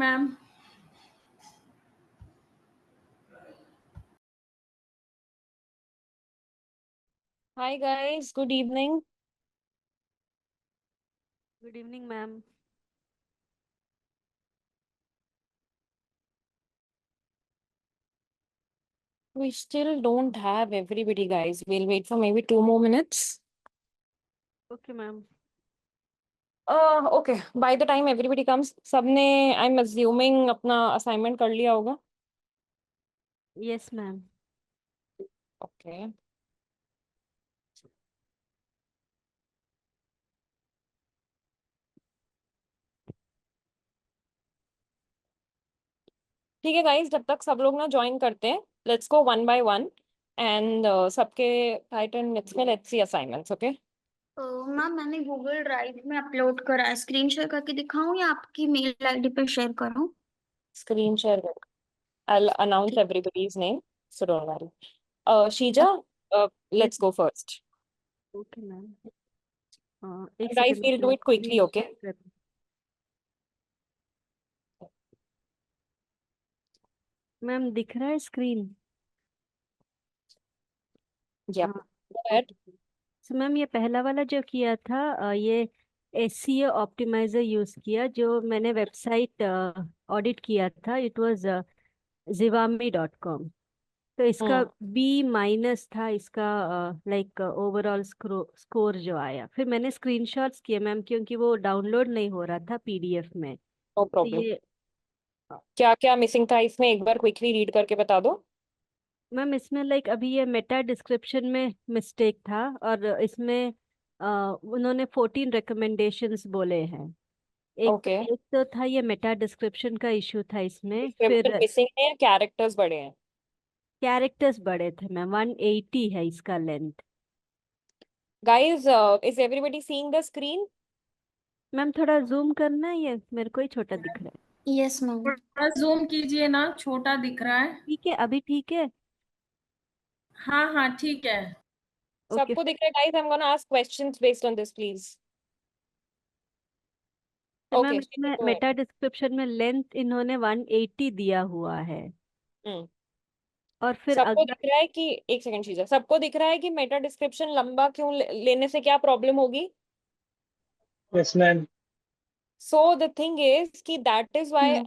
Ma'am. Hi guys, good evening. Good evening ma'am. We still don't have everybody, guys. We'll wait for maybe 2 more minutes. Okay ma'am. Okay. By the time everybody comes, सबने I'm assuming अपना assignment कर लिया होगा. Yes ma'am. Okay. ठीक है guys, जब तक सब लोग ना join करते हैं, let's go one by one and सबके Titan let's see assignments, okay? Ma'am मैंने गूगल ड्राइव में अपलोड करा है, स्क्रीन शेयर करके दिखाऊं या आपकी मेल आईडी पे शेयर करूं? Screen share कर. I'll announce everybody's name, so don't worry. Sheija, let's go first. Okay ma'am. एक Guys, we'll do it quickly, okay? Ma'am दिख रहा है screen? Yeah. Go ahead. So ma'am ये पहला वाला जो किया था ये एसईओ ऑप्टिमाइजर यूज किया, जो मैंने वेबसाइट ऑडिट किया था। It was zivame.com। तो इसका B- था इसका, लाइक ओवरऑल स्कोर जो आया। फिर मैंने स्क्रीनशॉट्स किए मैम, क्योंकि वो डाउनलोड नहीं हो रहा था पीडीएफ में। नो तो प्रॉब्लम. ये क्या क्या मिसिंग था इसमें, एक बार क्विकली रीड करके बता दो. मैम इसमें लाइक अभी ये मेटा डिस्क्रिप्शन में मिस्टेक था, और इसमें उन्होंने 14 रिकमेंडेशंस बोले हैं। ओके. एक तो था ये मेटा डिस्क्रिप्शन का इशू था इसमें। डिस्क्रिप्शन फिर मिसिंग है या कैरेक्टर्स बड़े हैं? कैरेक्टर्स बड़े थे मैम, 180 है इसका length. Guys, is everybody seeing the screen? Ma'am थोड़ा जूम करना है, ये मेरे को ही छोटा दिख रहा है। Yes ma'am. थोड़ा जूम कीजिए ना, छोटा दिख रहा है। ठीक है, अभी ठीक है। हाँ हाँ ठीक है। ओके। सबको दिख रहा है guys? I am gonna ask questions based on this please. तो मैम ओके, इसमें मेटा डिस्क्रिप्शन में लेंथ इन्होंने 180 दिया हुआ है। और फिर सबको अगला दिख रहा है कि एक सेकंड शीजा, सबको दिख रहा है कि मेटा डिस्क्रिप्शन लंबा क्यों लेने से क्या प्रॉब्लम होगी? Yes ma'am. So the thing is कि दैट इज व्हाई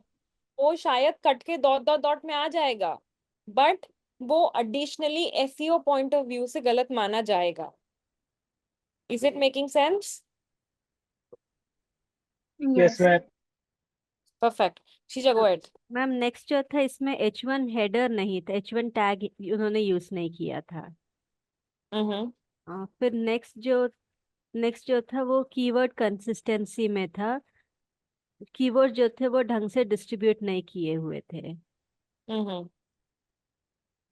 वो शायद कट के डॉट डॉट डॉट में आ जाएगा, बट वो additionally SEO point of view से गलत माना जाएगा. Is it making sense? Yes ma'am. Perfect. Sheeza go ahead. Ma'am next जो था इसमें H1 हेडर नहीं था, H1 टैग उन्होंने यूज नहीं किया था। फिर नेक्स्ट जो था वो कीवर्ड कंसिस्टेंसी में था। कीवर्ड जो थे वो ढंग से डिस्ट्रीब्यूट नहीं किए हुए थे।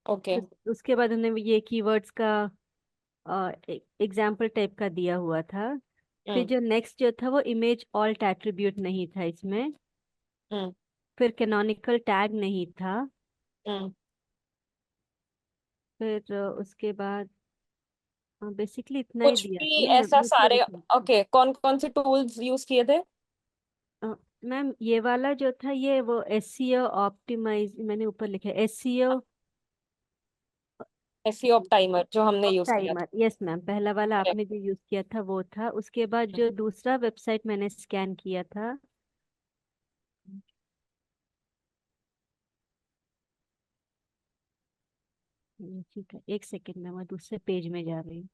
ओके. उसके बाद उन्होंने ये कीवर्ड्स का एग्जाम्पल टाइप का दिया हुआ था। फिर जो नेक्स्ट जो था वो इमेज ऑल्ट एट्रीब्यूट नहीं था इसमें। फिर कैनोनिकल टैग नहीं था। फिर उसके बाद बेसिकली इतना ही कुछ दिया भी नहीं मैम, ऐसा ये सारे. तो ओके, कौन कौन से टूल्स यूज किए थे? मैम ये वाला जो था ये वो एसईओ ऑप्टिमाइज, मैंने ऊपर लिखा है एसईओ एसईओ टाइमर जो हमने यूज किया था. टाइमर। यस मैम, पहला वाला Correct. आपने जो यूज किया था वो था। उसके बाद जो दूसरा वेबसाइट मैंने स्कैन किया था, ठीक है एक सेकेंड में, मैं दूसरे पेज में जा रही हूँ।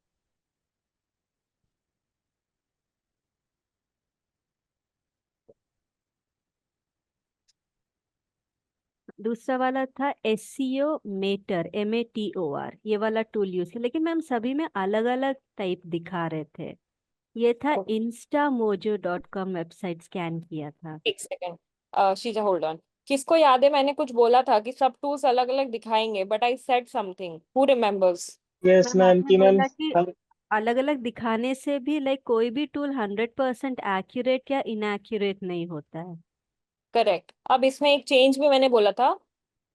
दूसरा वाला था एसईओ मेटर, MATOR। ये वाला टूल यूज किया, लेकिन मैम सभी में अलग अलग टाइप दिखा रहे थे। ये था instamojo.com वेबसाइट स्कैन किया था। एक सेकेंड शीजा, होल्ड ऑन. किसको याद है मैंने कुछ बोला था कि सब टूल्स अलग अलग दिखाएंगे, but I said something. Who remembers? Yes ma'am ma'am आपने कि मैम बोला कि अलग अलग दिखाने से भी लाइक कोई भी टूल 100% एक्यूरेट या इनएक्यूरेट नहीं होता है। करेक्ट. अब इसमें एक चेंज भी मैंने बोला था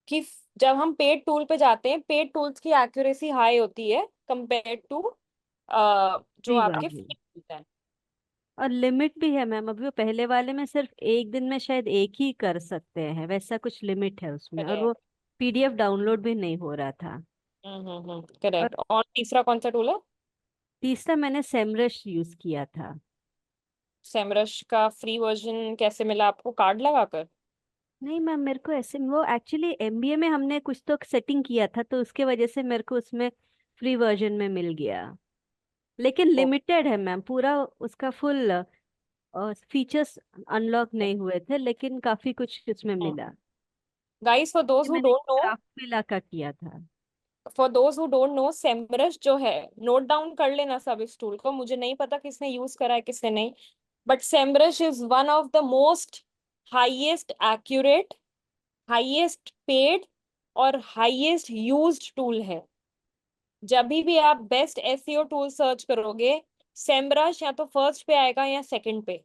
कि जब हम पेड टूल पे जाते हैं, पेड टूल्स की एक्यूरेसी हाई होती है कंपेयर टू जो फ्री आपके वाले। फ्री टूल्स हैं. और लिमिट भी है मैम, अभी वो पहले वाले में सिर्फ एक दिन में शायद एक ही कर सकते हैं, वैसा कुछ लिमिट है उसमें, और वो करेक्ट। पीडीएफ डाउनलोड भी नहीं हो रहा था। और करेक्ट। और तीसरा कौन सा टूल है? तीसरा मैंने सेमरश यूज किया था। सेमरश का फ्री वर्जन कैसे मिला आपको, कार्ड लगाकर? नहीं मैम, मेरे को ऐसे, वो एक्चुअली एमबीए में हमने कुछ तो सेटिंग किया था, तो उसके वजह से मेरे को उसमें फ्री वर्जन में मिल गया, लेकिन ओ, लिमिटेड है मैम, पूरा उसका फुल फीचर्स अनलॉक नहीं हुए थे, लेकिन काफी कुछ उसमें मिला। गाइस, फॉर ये दोज हु मैंने डोंट नो, क्राफ्ट विला का किया था। सेमरश जो है, नोट डाउन कर लेना सब इस टूल को, मुझे नहीं पता किसने यूज करा है किसने नहीं, but Semrush is one of the most highest accurate, highest paid और हाईएस्ट यूज्ड टूल है। जब भी आप बेस्ट एसईओ टूल सर्च करोगे, सेमरश या तो फर्स्ट पे आएगा या सेकंड पे।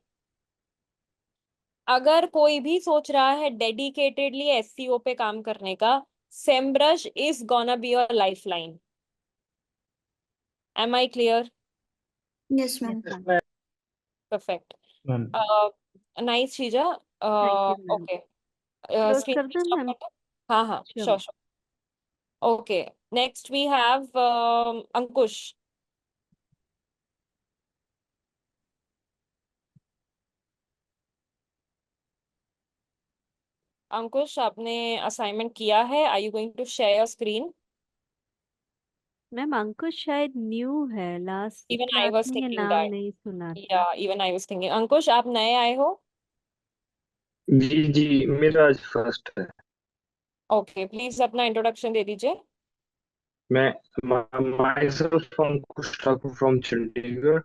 अगर कोई भी सोच रहा है डेडिकेटेडली एसईओ पे काम करने का, Semrush is gonna be your lifeline. Am I clear? Yes yes ma'am. Ma'am. Perfect. Ma'am. Nice Sheeja. Thank you ma'am. Okay, close screen कर दो स्टॉप मैम। करते हैं? हाँ हाँ, sure. Sure sure. Okay, next we have Ankush. Ankush, आपने assignment किया है? Are you going to share your screen? Ma'am Ankush शायद न्यू है, last even I class was में ये थिंकिंग नाम दैट। नहीं सुना था। या इवन आई वाज थिंकिंग। अंकुश, आप नए आए हो? जी जी, मेरा आज फर्स्ट है। ओके, प्लीज अपना इंट्रोडक्शन दे दीजिए। मैं my self Ankush Thakur from Chandigarh.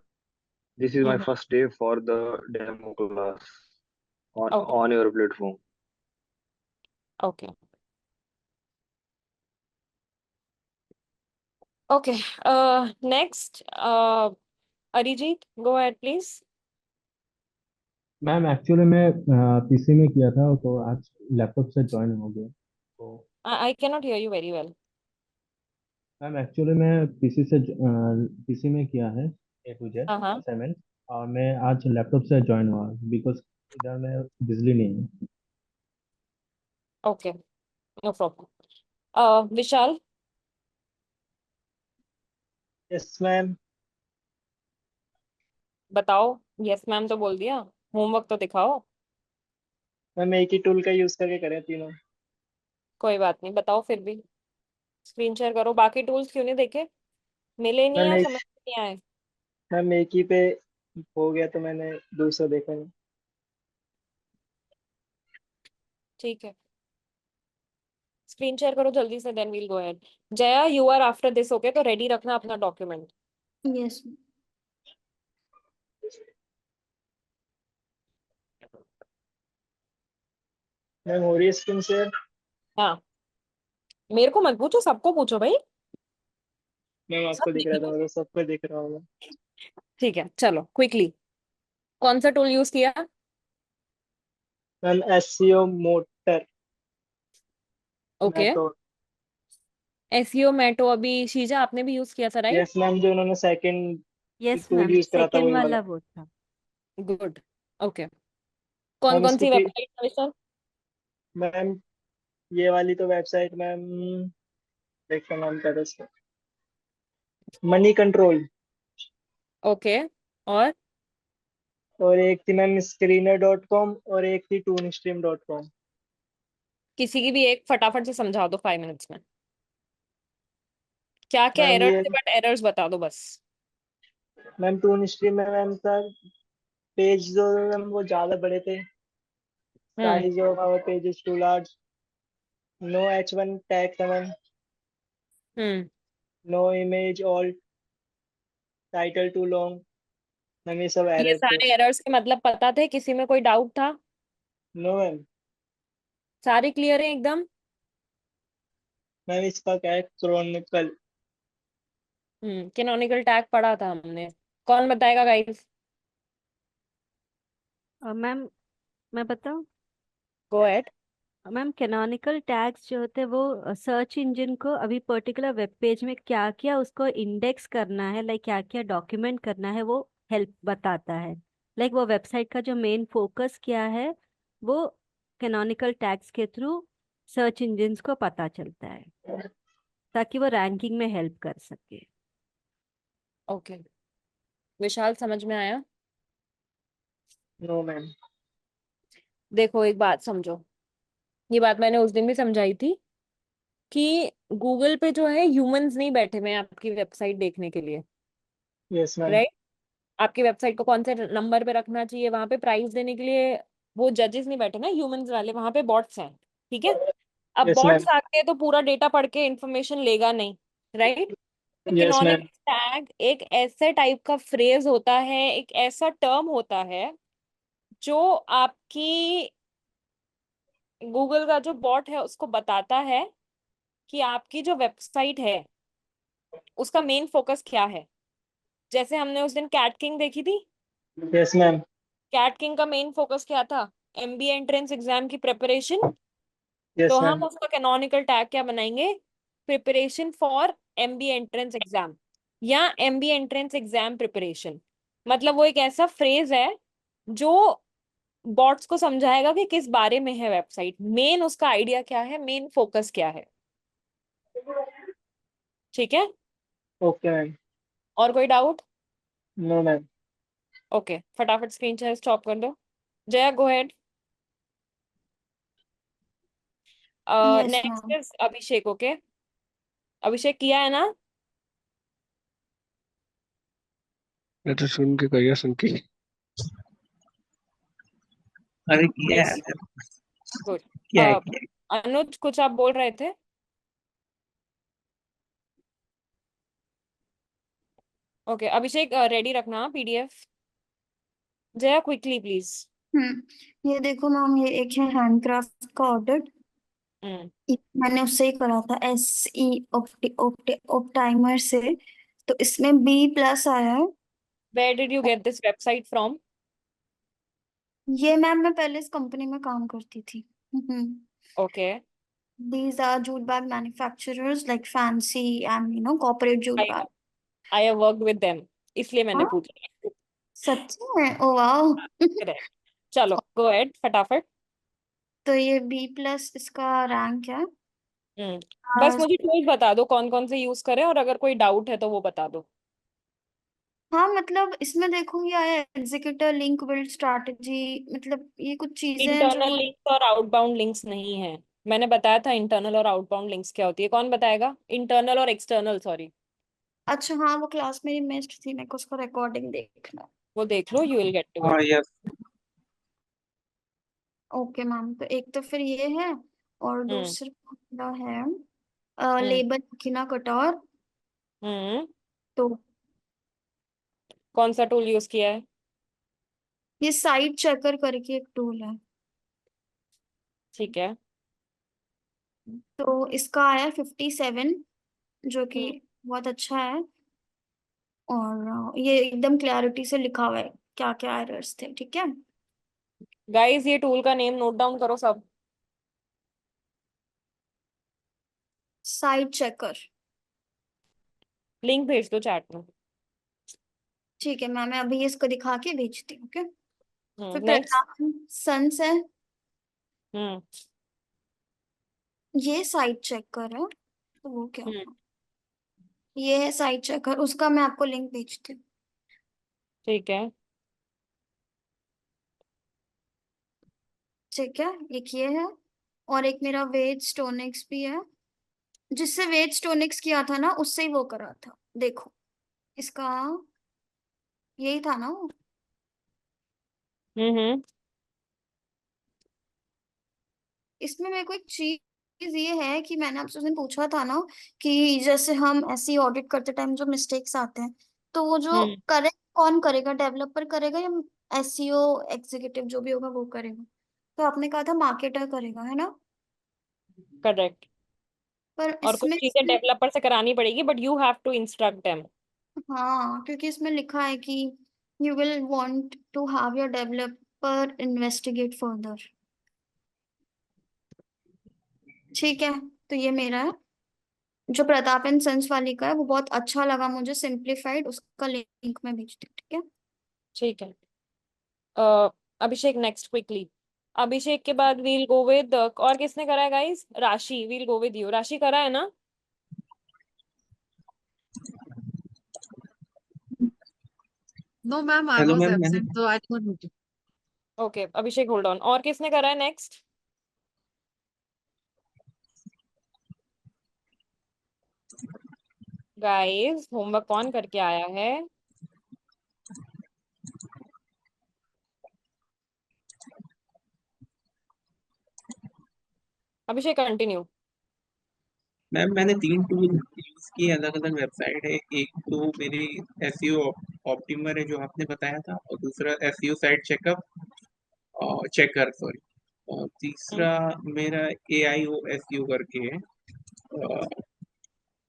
This is my first day for the demo class okay on your platform. Okay okay. Next, Arijit, go ahead please. Ma'am actually मैं पीसी में किया था, तो आज लैपटॉप से ज्वाइन हो गया। तो I can not here you very well. Ma'am actually मैं पीसी में किया है ए टू जेड हाँ हाँ, असाइनमेंट, और मैं आज लैपटॉप से ज्वाइन हुआ बिकॉज इधर में बिजली नहीं है। Okay, no problem. Vishal. Yes ma'am. बताओ। यस मैम तो बोल दिया, होमवर्क तो दिखाओ। मैम एक ही टूल का यूज करके करें तीनों। कोई बात नहीं, बताओ फिर भी। स्क्रीन शेयर करो, बाकी टूल्स क्यों नहीं देखे? मिले नहीं मैम या एक समझ में नहीं आए? मैम एक ही पे हो गया तो मैंने दूसरा देखा नहीं। ठीक है, स्क्रीन शेयर करो जल्दी से, then we'll go ahead. Jaya, you are after this, okay? तो रेडी रखना अपना डॉक्यूमेंट। यस। मैम हो रही है स्क्रीन शेयर? हाँ, मेरे को मत पूछो, सबको पूछो भाई। मैम सब आपको दिख रहा था, दिखेगा। मतलब सबको दिख रहा होगा। ठीक है, चलो क्विकली। कौन सा टूल यूज किया? Ma'am SCO motor okay, method. SEO मैटो अभी शीजा आपने भी यूज किया था, राइट? यस मैम, जो उन्होंने second yes tool ma'am, use करा था सेकंड वही वाला। वाला वो था। गुड। ओके, कौन मैम कौन इसकी सी वेबसाइट है विशाल? मैम ये वाली तो वेबसाइट मैम, देखो नाम क्या था इसका, मनी कंट्रोल। ओके, और? और एक थी मैम screener.com, और एक थी toonstream.com। किसी की भी एक फटाफट से समझा दो 5 मिनट्स में। क्या क्या मैम एरर्स ये थे, बट एरर्स बता दो बस। मैम टूनस्ट्रीम में मैम सर पेज जो मैम वो ज्यादा बड़े थे, hmm size of our pages too large, no H1 tag था ma'am, hmm no image all, title too long. Ma'am ये सब ये एरर थे। सारे एरर्स के मतलब पता थे? किसी में कोई डाउट था? No ma'am. सारे क्लियर है एकदम? मैम इसका क्या है, क्रॉनिकल। कैनोनिकल टैग पढ़ा था हमने। कौन बताएगा गाइस? और मैम मैं बताऊं? Go ahead. Ma'am canonical tags जो होते हैं वो सर्च इंजन को अभी पर्टिकुलर वेब पेज में क्या क्या उसको इंडेक्स करना है, लाइक क्या क्या डॉक्यूमेंट करना है, वो हेल्प बताता है। लाइक वो वेबसाइट का जो मेन फोकस क्या है, वो कैनोनिकल टैग्स के थ्रू सर्च इंजिन्स को पता चलता है, ताकि वो रैंकिंग में हेल्प कर सके। ओके, विशाल समझ में आया? No ma'am. देखो एक बात समझो, ये बात मैंने उस दिन भी समझाई थी कि गूगल पे जो है ह्यूमंस नहीं बैठे हुए हैं आपकी वेबसाइट देखने के लिए, यस मैम। राइट? आपकी वेबसाइट को कौन से नंबर पे रखना चाहिए, वहां पे प्राइस देने के लिए वो जजेस नहीं बैठे ना, ह्यूमंस वाले, वहां पे बॉट्स हैं, ठीक है? अब यस मैम। बॉट्स आके तो पूरा डेटा पढ़ के इंफॉर्मेशन लेगा नहीं, राइट? तो यस मैम। कैनोनिकल टैग एक ऐसे टाइप का फ्रेज होता है, एक ऐसा टर्म होता है जो आपकी गूगल का जो बॉट है उसको बताता है कि आपकी जो वेबसाइट है उसका मेन फोकस क्या है। जैसे हमने उस दिन कैट किंग देखी थी, यस मैम। कैट किंग का मेन फोकस क्या था? एमबीए एंट्रेंस एग्जाम की प्रिपरेशन। तो यस हम मैम। उसका कैनोनिकल टैग क्या बनाएंगे? Preparation for MBA entrance exam या एमबीए एंट्रेंस एग्जाम प्रिपरेशन। मतलब वो एक ऐसा फ्रेज है जो बॉट्स को समझाएगा कि किस बारे में है वेबसाइट, मेन उसका आइडिया क्या है, मेन फोकस क्या है, ठीक है? Okay ma'am. और कोई डाउट? No ma'am. ओके, फटाफट स्क्रीन शेयर स्टॉप कर दो। Jaya go ahead. Yes next ma'am. Is Abhishek. Okay, Abhishek किया है ना? मैं तो सुन के करिया सुन के। अरे किया है। Nice, good. किया है किया अनुज कुछ आप बोल रहे थे? ओके अभिषेक, रेडी रखना पीडीएफ। Jaya quickly please. ये देखो मैम, ये एक है हैंडक्राफ्ट का ऑडिट। हम्म, मैंने उससे ही करा था, SE ऑप्टाइमर से। तो इसमें B+ आया है। Where did you get this website from? ये मैम मैं पहले इस कंपनी में काम करती थी। Okay, These are jute bag manufacturers like Fancy and corporate jute I bag. I have worked with them, इसलिए मैंने हाँ, पूछा। सच में? ओ वाह। करेक्ट। चलो गो अहेड फटाफट। तो ये B+ इसका रैंक है। बस आ, मुझे टूल्स बता दो कौन कौन से यूज करें, और अगर कोई डाउट है तो वो बता दो। हाँ मतलब इसमें देखो ये आया एग्जीक्यूटिव लिंक बिल्ड स्ट्रैटेजी, मतलब ये कुछ चीजें हैं इंटरनल जो। लिंक्स और आउटबाउंड लिंक्स नहीं है। मैंने बताया था इंटरनल और आउटबाउंड लिंक्स क्या होती है, कौन बताएगा? इंटरनल और एक्सटर्नल, सॉरी। अच्छा हाँ, वो क्लास मेरी मिस्ड थी, मेरे को उसका रिकॉर्डिंग देखना है। वो देख लो, यू विल गेट टू हाँ इट। यस। ओके मैम, तो एक तो फिर ये है, और हम्म दूसरा है हम्म लेबल खिना कटौर। हम्म तो कौन सा टूल यूज किया है? ये साइट चेकर करके एक टूल है। ठीक है। तो इसका आया 57, जो कि बहुत अच्छा है। और ये एकदम क्लैरिटी से लिखा हुआ है क्या क्या एरर्स थे, ठीक है। गाइस ये टूल का नेम नोट डाउन करो सब। Site checker. लिंक भेज दो चैट में। ठीक है मैम, मैं अभी इसको दिखा के भेजती हूँ, ओके। फिर नेक्स्ट। प्रताप सन्स है। हम्म ये साइट चेकर है, तो वो क्या हम्म होगा? ये है साइट चेकर, उसका मैं आपको लिंक भेजती हूँ। ठीक है। ठीक है, एक ये है, और एक मेरा वेज स्टोनिक्स भी है। जिससे वेज स्टोनिक्स किया था ना, उससे ही वो करा था, देखो इसका यही था ना वो। हम्म। इसमें मेरे को एक चीज ये है कि मैंने आपसे उस दिन पूछा था ना कि जैसे हम ऐसे ही ऑडिट करते टाइम जो मिस्टेक्स आते हैं, तो वो जो हम्म करे कौन करेगा, डेवलपर करेगा या SEO एग्जीक्यूटिव जो भी होगा वो करेगा? तो आपने कहा था मार्केटर करेगा, है ना? करेक्ट। पर और कुछ इसमें चीजें डेवलपर से करानी पड़ेगी, but you have to instruct them. हाँ, क्योंकि इसमें लिखा है कि you will want to have your developer investigate further. ठीक है, तो ये मेरा है। जो प्रताप एंड सन्स वाली का है वो बहुत अच्छा लगा मुझे, सिंप्लीफाइड, उसका लिंक मैं भेजती हूँ, ठीक है। ठीक है। अभिषेक नेक्स्ट क्विकली। अभिषेक के बाद वील गो विद, और किसने करा है गाइस? राशि, वील गो विद यू। राशि करा है ना? No, ma'am, I hello was ma'am, मैंने absent, so I couldn't. Okay Abhishek hold on. और किसने करा है नेक्स्ट? गाइस होमवर्क कौन करके आया है? अभिषेक कंटिन्यू। मैम मैंने 3 टूल यूज किए, अलग अलग वेबसाइट है। एक तो मेरी एसईओ ऑप्टिमर है जो आपने बताया था, और दूसरा एसईओ साइट चेकर, सॉरी। और तीसरा मेरा एआईओ एसईओ करके है।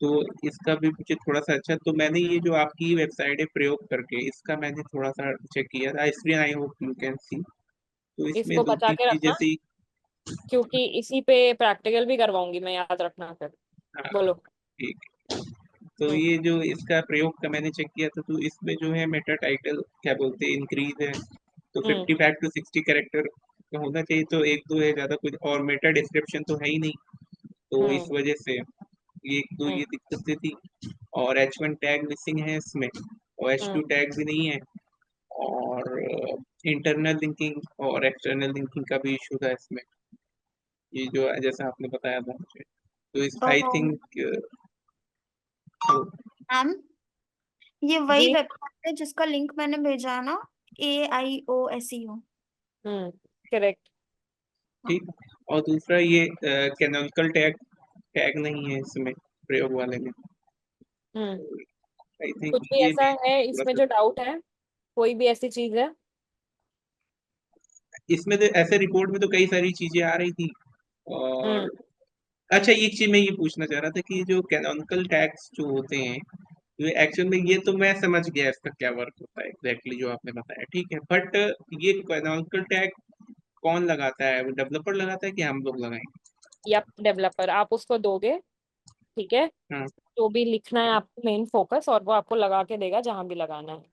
तो इसका भी मुझे थोड़ा सा अच्छा, तो मैंने ये जो आपकी वेबसाइट है प्रयोग करके, इसका मैंने थोड़ा सा चेक किया था। इसलिए I hope you can see. तो इसमें इसको दो बचा तीन के चीजें रखना, जैसे क्योंकि इसी पे प्रैक्टिकल भी करवाऊंगी मैं, याद रखना फिर। हाँ, बोलो। ठीक। तो हम्म ये जो इसका प्रयोग का मैंने चेक किया था, तो इसमें जो है मेटा टाइटल क्या बोलते हैं इंक्रीज है, तो हम्म 55 to 60 कैरेक्टर का होना चाहिए। तो एक दो है, ज्यादा कुछ, और मेटा डिस्क्रिप्शन तो है ही नहीं, तो इस हम्म वजह से ये एक दो हम्म ये दिक्कतें थी। और H1 टैग मिसिंग है इसमें, और H2 टैग भी नहीं है, और इंटरनल लिंकिंग और एक्सटर्नल लिंकिंग का भी इशू था इसमें, ये जो जैसा आपने बताया था मुझे। तो इस आई तो थिंक मैम ये वही जी। वेबसाइट है जिसका लिंक मैंने भेजा ना, AIOSEO। करेक्ट। ठीक। और दूसरा ये कैनोनिकल टैग टैग नहीं है इसमें प्रयोग वाले में, हम्म आई थिंक कुछ भी ये ऐसा भी है थोड़ा इसमें सा। जो डाउट है? कोई भी ऐसी चीज है? इसमें तो ऐसे रिपोर्ट में तो कई सारी चीजें आ रही थी। हम्म और अच्छा, एक चीज मैं ये पूछना चाह रहा था कि जो कैनोनिकल टैग्स जो होते हैं, ये एक्चुअल में, ये तो मैं समझ गया इसका क्या वर्क होता है एग्जैक्टली जो आपने बताया, ठीक है। बट ये कैनोनिकल टैग कौन लगाता है? वो डेवलपर लगाता है कि हम लोग लगाएंगे? या डेवलपर, आप उसको दोगे, ठीक है, हाँ। जो भी लिखना है आपको मेन फोकस, और वो आपको लगा के देगा जहां भी लगाना है।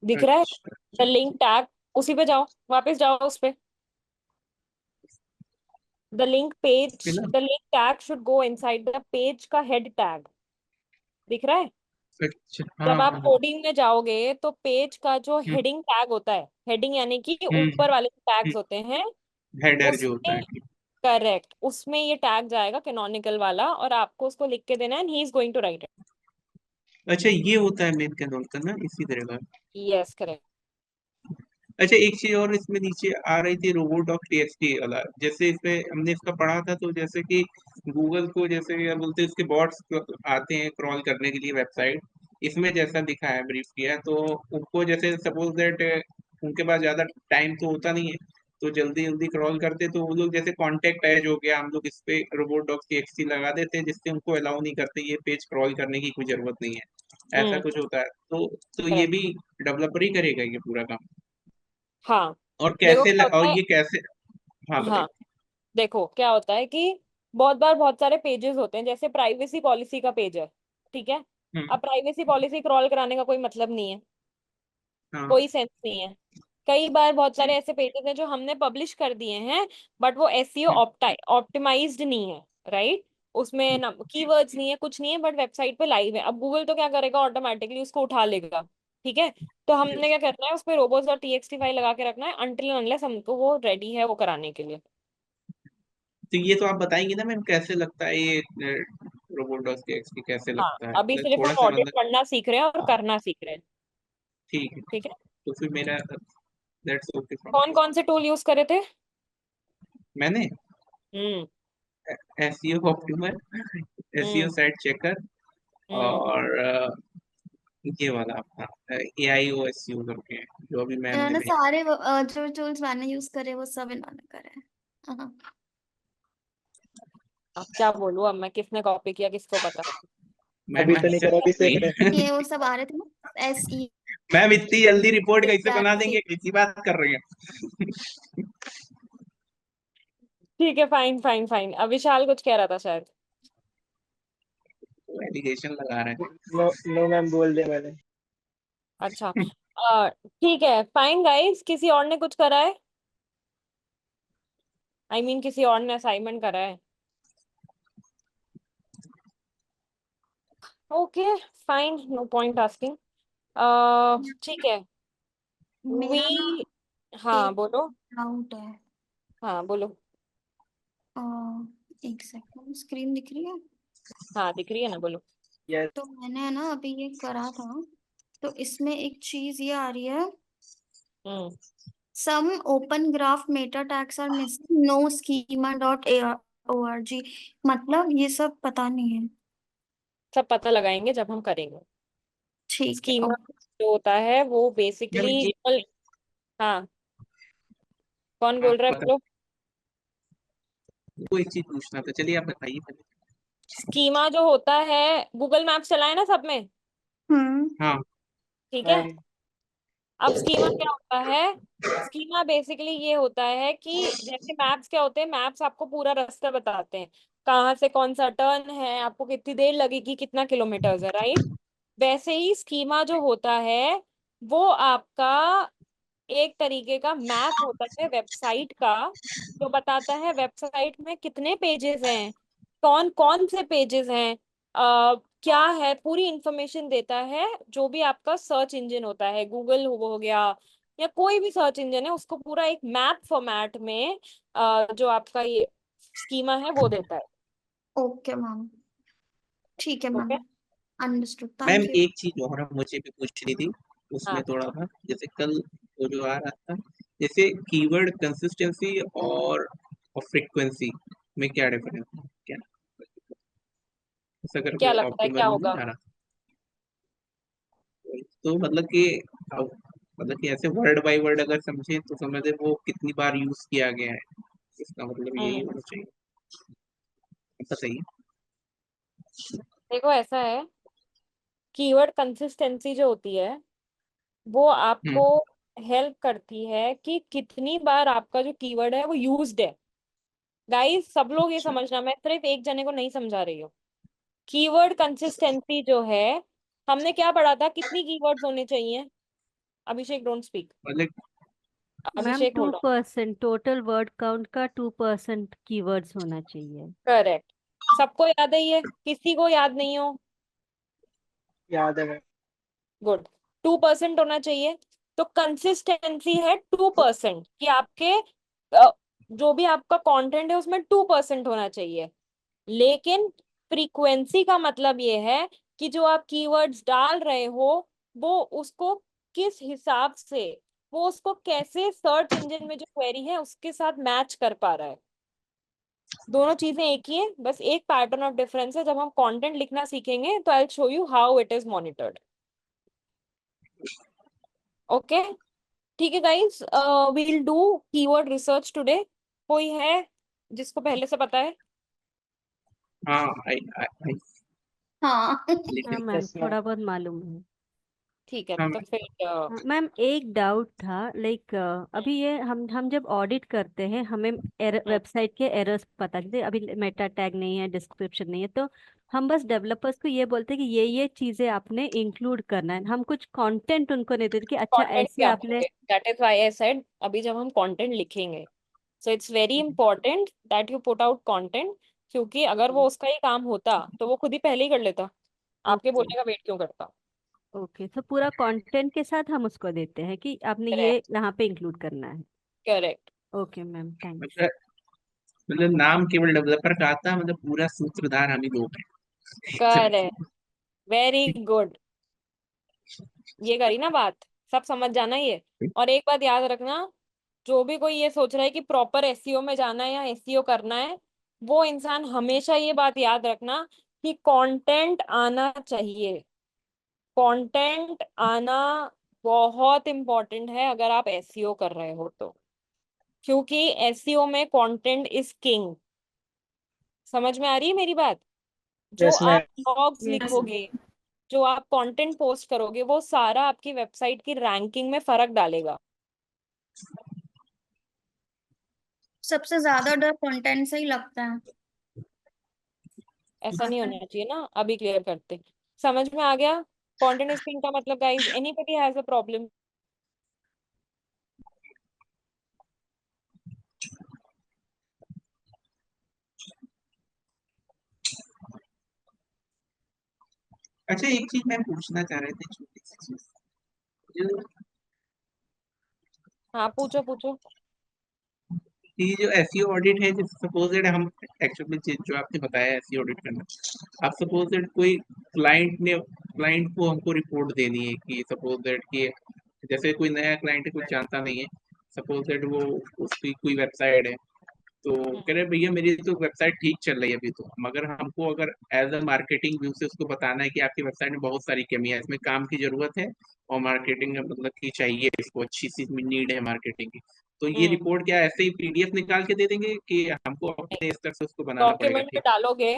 दिख रहा है अच्छा द अच्छा। Link tag? उसी पे जाओ, वापस जाओ उस पे। द लिंक पेज, फिर ना, the link tag should go inside the page का हेड टैग। दिख रहा है? अच्छा, हाँ जब आप हाँ हाँ। कोडिंग में जाओगे तो पेज का जो हम्म हेडिंग टैग होता है, हेडिंग यानी कि हम्म ऊपर वाले टैग्स होते हैं, हेडर जो होता उसमें, है, ठीक। करेक्ट, उसमें ये टैग जाएगा कैनोनिकल वाला, और आपको उसको लिख के देना है, and he is going to write it. अच्छा, ये होता है मेन कैनोनिकल ना, इसी तरह का। Yes correct. अच्छा, एक चीज और इसमें नीचे आ रही थी, robo.txt वाला। जैसे इसमें हमने इसका पढ़ा था, तो जैसे कि गूगल को जैसे क्या बोलते हैं, उसके बॉट्स आते हैं क्रॉल करने के लिए वेबसाइट, इसमें जैसा दिखा है, ब्रीफ किया है, तो उनको जैसे सपोज दैट उनके पास ज्यादा टाइम तो होता नहीं है, तो जल्दी जल्दी क्रॉल करते, तो वो लोग जैसे कॉन्टेक्ट एज हो गया, हम लोग इस पे robo.txt लगा देते हैं, जिससे उनको अलाउ नहीं करते ये पेज क्रॉल करने की कोई जरूरत नहीं है, ऐसा हम्म कुछ होता है। तो ये करेक्ट। भी डेवलपर ही करेगा ये पूरा काम? हाँ और देखो क्या और होता है। ये कैसे? हाँ, हाँ बताइए। देखो क्या होता है कि बहुत बार बहुत सारे पेजेस होते हैं, जैसे प्राइवेसी पॉलिसी का पेज है, ठीक है। हम्म। अब प्राइवेसी पॉलिसी क्रॉल कराने का कोई मतलब नहीं है, हाँ। कोई सेंस नहीं है। कई बार बहुत सारे ऐसे पेजेस हैं जो हमने पब्लिश कर दिए हैं, बट वो एसईओ हम्म, ऑप्टिमाइज्ड नहीं है, राइट। उसमें ना कीवर्ड्स नहीं है, कुछ नहीं है, बट वेबसाइट पे लाइव है। अब गूगल तो क्या करेगा, ऑटोमेटिकली उसको उठा लेगा, ठीक है। तो हमने क्या करना है, उस पर रोबोट्स और टीएक्सटी फाइल लगा के रखना है, अनटिल अनलेस हमको वो रेडी है वो कराने के लिए। तो ये तो आप बताएंगे ना मैम, कैसे लगता है ये robo.txt कैसे हाँ लगता है, अभी मतलब सिर्फ थोड़ा हम सा, ऑडिट मतलब। पढ़ना सीख रहे हैं और हाँ, करना सीख रहे हैं, ठीक है। ठीक है। तो फिर मेरा दैट्स ओके फ्रॉम कौन कौन से टूल यूज करे थे? मैंने हम्म एसईओ ऑप्टिमर, एसईओ हम्म साइट चेकर, हम्म और ये वाला अपना एआईओएसयू करके है, जो अभी मैम ने इन्होंने भेजा। सारे जो टूल्स मैंने यूज करे वो सब इन्होंने करे हैं। हाँ। अब क्या बोलूं, अब मैं किसने कॉपी किया किसको पता। मैम अभी तो नहीं करा, अभी से है। ये वो सब आ रहे थे ना, SE मैम, इतनी जल्दी रिपोर्ट कैसे बना एग्जैक्टली। देंगे, कैसी बात कर रही हैं? ठीक है, फाइन फाइन फाइन। अब विशाल कुछ कह रहा था शायद। एलिगेशन लगा रहे हैं। नो नो मैम, बोल दिया मैंने। अच्छा, ठीक है, फाइन गाइस। किसी और ने कुछ करा है? आई मीन किसी और ने असाइनमेंट करा है? Okay, fine, no point asking. ठीक है। मेरा ना वी हाँ एक बोलो। डाउट है। हाँ बोलो। अ, एक सेकंड, स्क्रीन दिख रही है? हाँ दिख रही है ना, बोलो। यस तो मैंने ना अभी ये करा था, तो इसमें एक चीज ये आ रही है, हम्म some open graph meta tags are missing, no schema dot org। मतलब ये सब पता नहीं है। सब पता लगाएंगे जब हम करेंगे। ठीक है, स्कीमा ओके। जो होता है वो मैम बेसिकली ये हाँ, कौन हाँ बोल रहा है, पता, बोलो। को एक चीज पूछना था, चलिए आप बताइए पहले। स्कीमा जो होता है, गूगल मैप्स चलाए ना सब में, हम्म। हाँ ठीक है। मैम। अब स्कीमा क्या होता है? स्कीमा बेसिकली ये होता है कि जैसे मैप्स क्या होते हैं, मैप्स आपको पूरा रास्ता बताते हैं, कहाँ से कौन सा टर्न है, आपको कितनी देर लगेगी, कितना किलोमीटर्स है, राइट? वैसे ही स्कीमा जो होता है वो आपका एक तरीके का मैप होता है वेबसाइट का, जो बताता है वेबसाइट में कितने पेजेस हैं, कौन कौन से पेजेस हैं, क्या है, पूरी इंफॉर्मेशन देता है। जो भी आपका सर्च इंजन होता है, गूगल हो गया या कोई भी सर्च इंजन है, उसको पूरा एक मैप फॉर्मेट में जो आपका ये स्कीमा है वो देता है। ओके मैम, ठीक है ma'am, okay. Understood, ma'am, thank you. एक चीज और मुझे भी पूछनी थी, उसमें हाँ, थोड़ा था, जैसे कल वो जो आ रहा था, जैसे कीवर्ड कंसिस्टेंसी और फ्रीक्वेंसी में क्या डिफरेंस है, क्या ऐसा क्या करके लगता है क्या ऑप्टिमल होगा? नहीं आ रहा था? तो मतलब कि अब मतलब कि ऐसे वर्ड बाय वर्ड अगर समझे तो समझे वो कितनी बार यूज किया गया है, इसका मतलब यही हम्म होना चाहिए। बताइए। देखो ऐसा है, कीवर्ड कंसिस्टेंसी जो होती है वो आपको हम्म। हेल्प करती है कि कितनी बार आपका जो कीवर्ड है वो यूज्ड है। गाइस सब लोग ये अच्छा। समझना, मैं सिर्फ एक जने को नहीं समझा रही हूँ। कीवर्ड कंसिस्टेंसी जो है, हमने क्या पढ़ा था, कितनी कीवर्ड्स होने चाहिए? अभिषेक डोंट स्पीक। मतलब ma'am Abhishek hold on. 2% total word count का 2% कीवर्ड्स होना चाहिए। करेक्ट। सबको याद है ये, किसी को याद नहीं हो? याद है मैम। गुड। 2% होना चाहिए। तो कंसिस्टेंसी है 2%, कि आपके जो भी आपका कंटेंट है उसमें 2% होना चाहिए। लेकिन फ्रीक्वेंसी का मतलब ये है कि जो आप कीवर्ड्स डाल रहे हो वो उसको किस हिसाब से, वो उसको कैसे सर्च इंजन में जो क्वेरी है उसके साथ मैच कर पा रहा है। दोनों चीजें एक ही है, बस एक पैटर्न ऑफ डिफरेंस है। जब हम कंटेंट लिखना सीखेंगे तो I will show you how it is monitored. Okay, ठीक है guys, we'll do keyword research today. कोई है जिसको पहले से पता है? हाँ, हाँ। हाँ लेकिन मैम, यस मैम। थोड़ा बहुत मालूम है। ठीक है, हाँ तो मैम। फिर हाँ, मैम एक डाउट था, लाइक अभी ये हम जब ऑडिट करते हैं हमें वेबसाइट के एरर्स पता चलते, अभी मेटा टैग नहीं है, डिस्क्रिप्शन नहीं है, तो हम बस डेवलपर्स को ये बोलते हैं कि ये चीजें आपने इंक्लूड करना है, हम कुछ कंटेंट उनको नहीं देते कि अच्छा कंटेंट ऐसे क्या आपने। बोलते, that is why I said अभी जब हम कंटेंट लिखेंगे, so it's very important that you put out content. क्योंकि अगर वो उसका ही काम होता तो वो खुद ही पहले ही कर लेता, आपके ओके। बोलने का वेट क्यों करता? ओके, तो पूरा कंटेंट के साथ हम उसको देते हैं कि आपने ये करेक्ट। यहाँ पे इंक्लूड करना है। करेक्ट। Okay ma'am, thanks. मतलब मतलब नाम केवल डेवलपर का आता है, मतलब पूरा सूत्रधार हम ही लोग हैं। करेक्ट। Very good. ये करी ना बात, सब समझ जाना ये। और एक बात याद रखना, जो भी कोई ये सोच रहा है कि प्रॉपर एसईओ में जाना है या एसईओ करना है, वो इंसान हमेशा ये बात याद रखना कि कंटेंट आना चाहिए। कंटेंट आना बहुत इंपॉर्टेंट है अगर आप एसईओ कर रहे हो तो, क्योंकि एसईओ में कंटेंट इज किंग। समझ में आ रही है मेरी बात? जो यस आप मैम। Blogs yes. लिखोगे, जो आप कंटेंट पोस्ट करोगे, वो सारा आपकी वेबसाइट की रैंकिंग में फर्क डालेगा। सबसे ज्यादा डर कंटेंट से ही लगता है। ऐसा नहीं होना चाहिए ना, अभी क्लियर करते। समझ में आ गया? कंटेंट इज किंग का मतलब guys, anybody has a problem? अच्छा एक चीज मैं पूछना चाह रहे थे, छोटी सी चीज, जो हाँ पूछो पूछो। ये जो एसईओ ऑडिट है, जैसे सपोज हम एक्चुअली जो आपने बताया एसईओ ऑडिट करना, आप सपोज दैट कोई क्लाइंट को हमको रिपोर्ट देनी है कि सपोज दैट कि जैसे कोई नया क्लाइंट है, कुछ जानता नहीं है, सपोज दैट वो उसकी कोई वेबसाइट है, तो कह रहे भैया मेरी तो वेबसाइट ठीक चल रही है अभी, तो मगर हमको अगर एज अ मार्केटिंग व्यू से उसको बताना है कि आपकी वेबसाइट में बहुत सारी कमी है, इसमें काम की जरूरत है और मार्केटिंग में मतलब की चाहिए, इसको अच्छी सी नीड है मार्केटिंग की, तो ये हम्म। रिपोर्ट क्या ऐसे ही पीडीएफ निकाल के दे देंगे कि हमको अपने स्तर से उसको बनाना पड़ेगा? डॉक्यूमेंट में ठीक। डालोगे,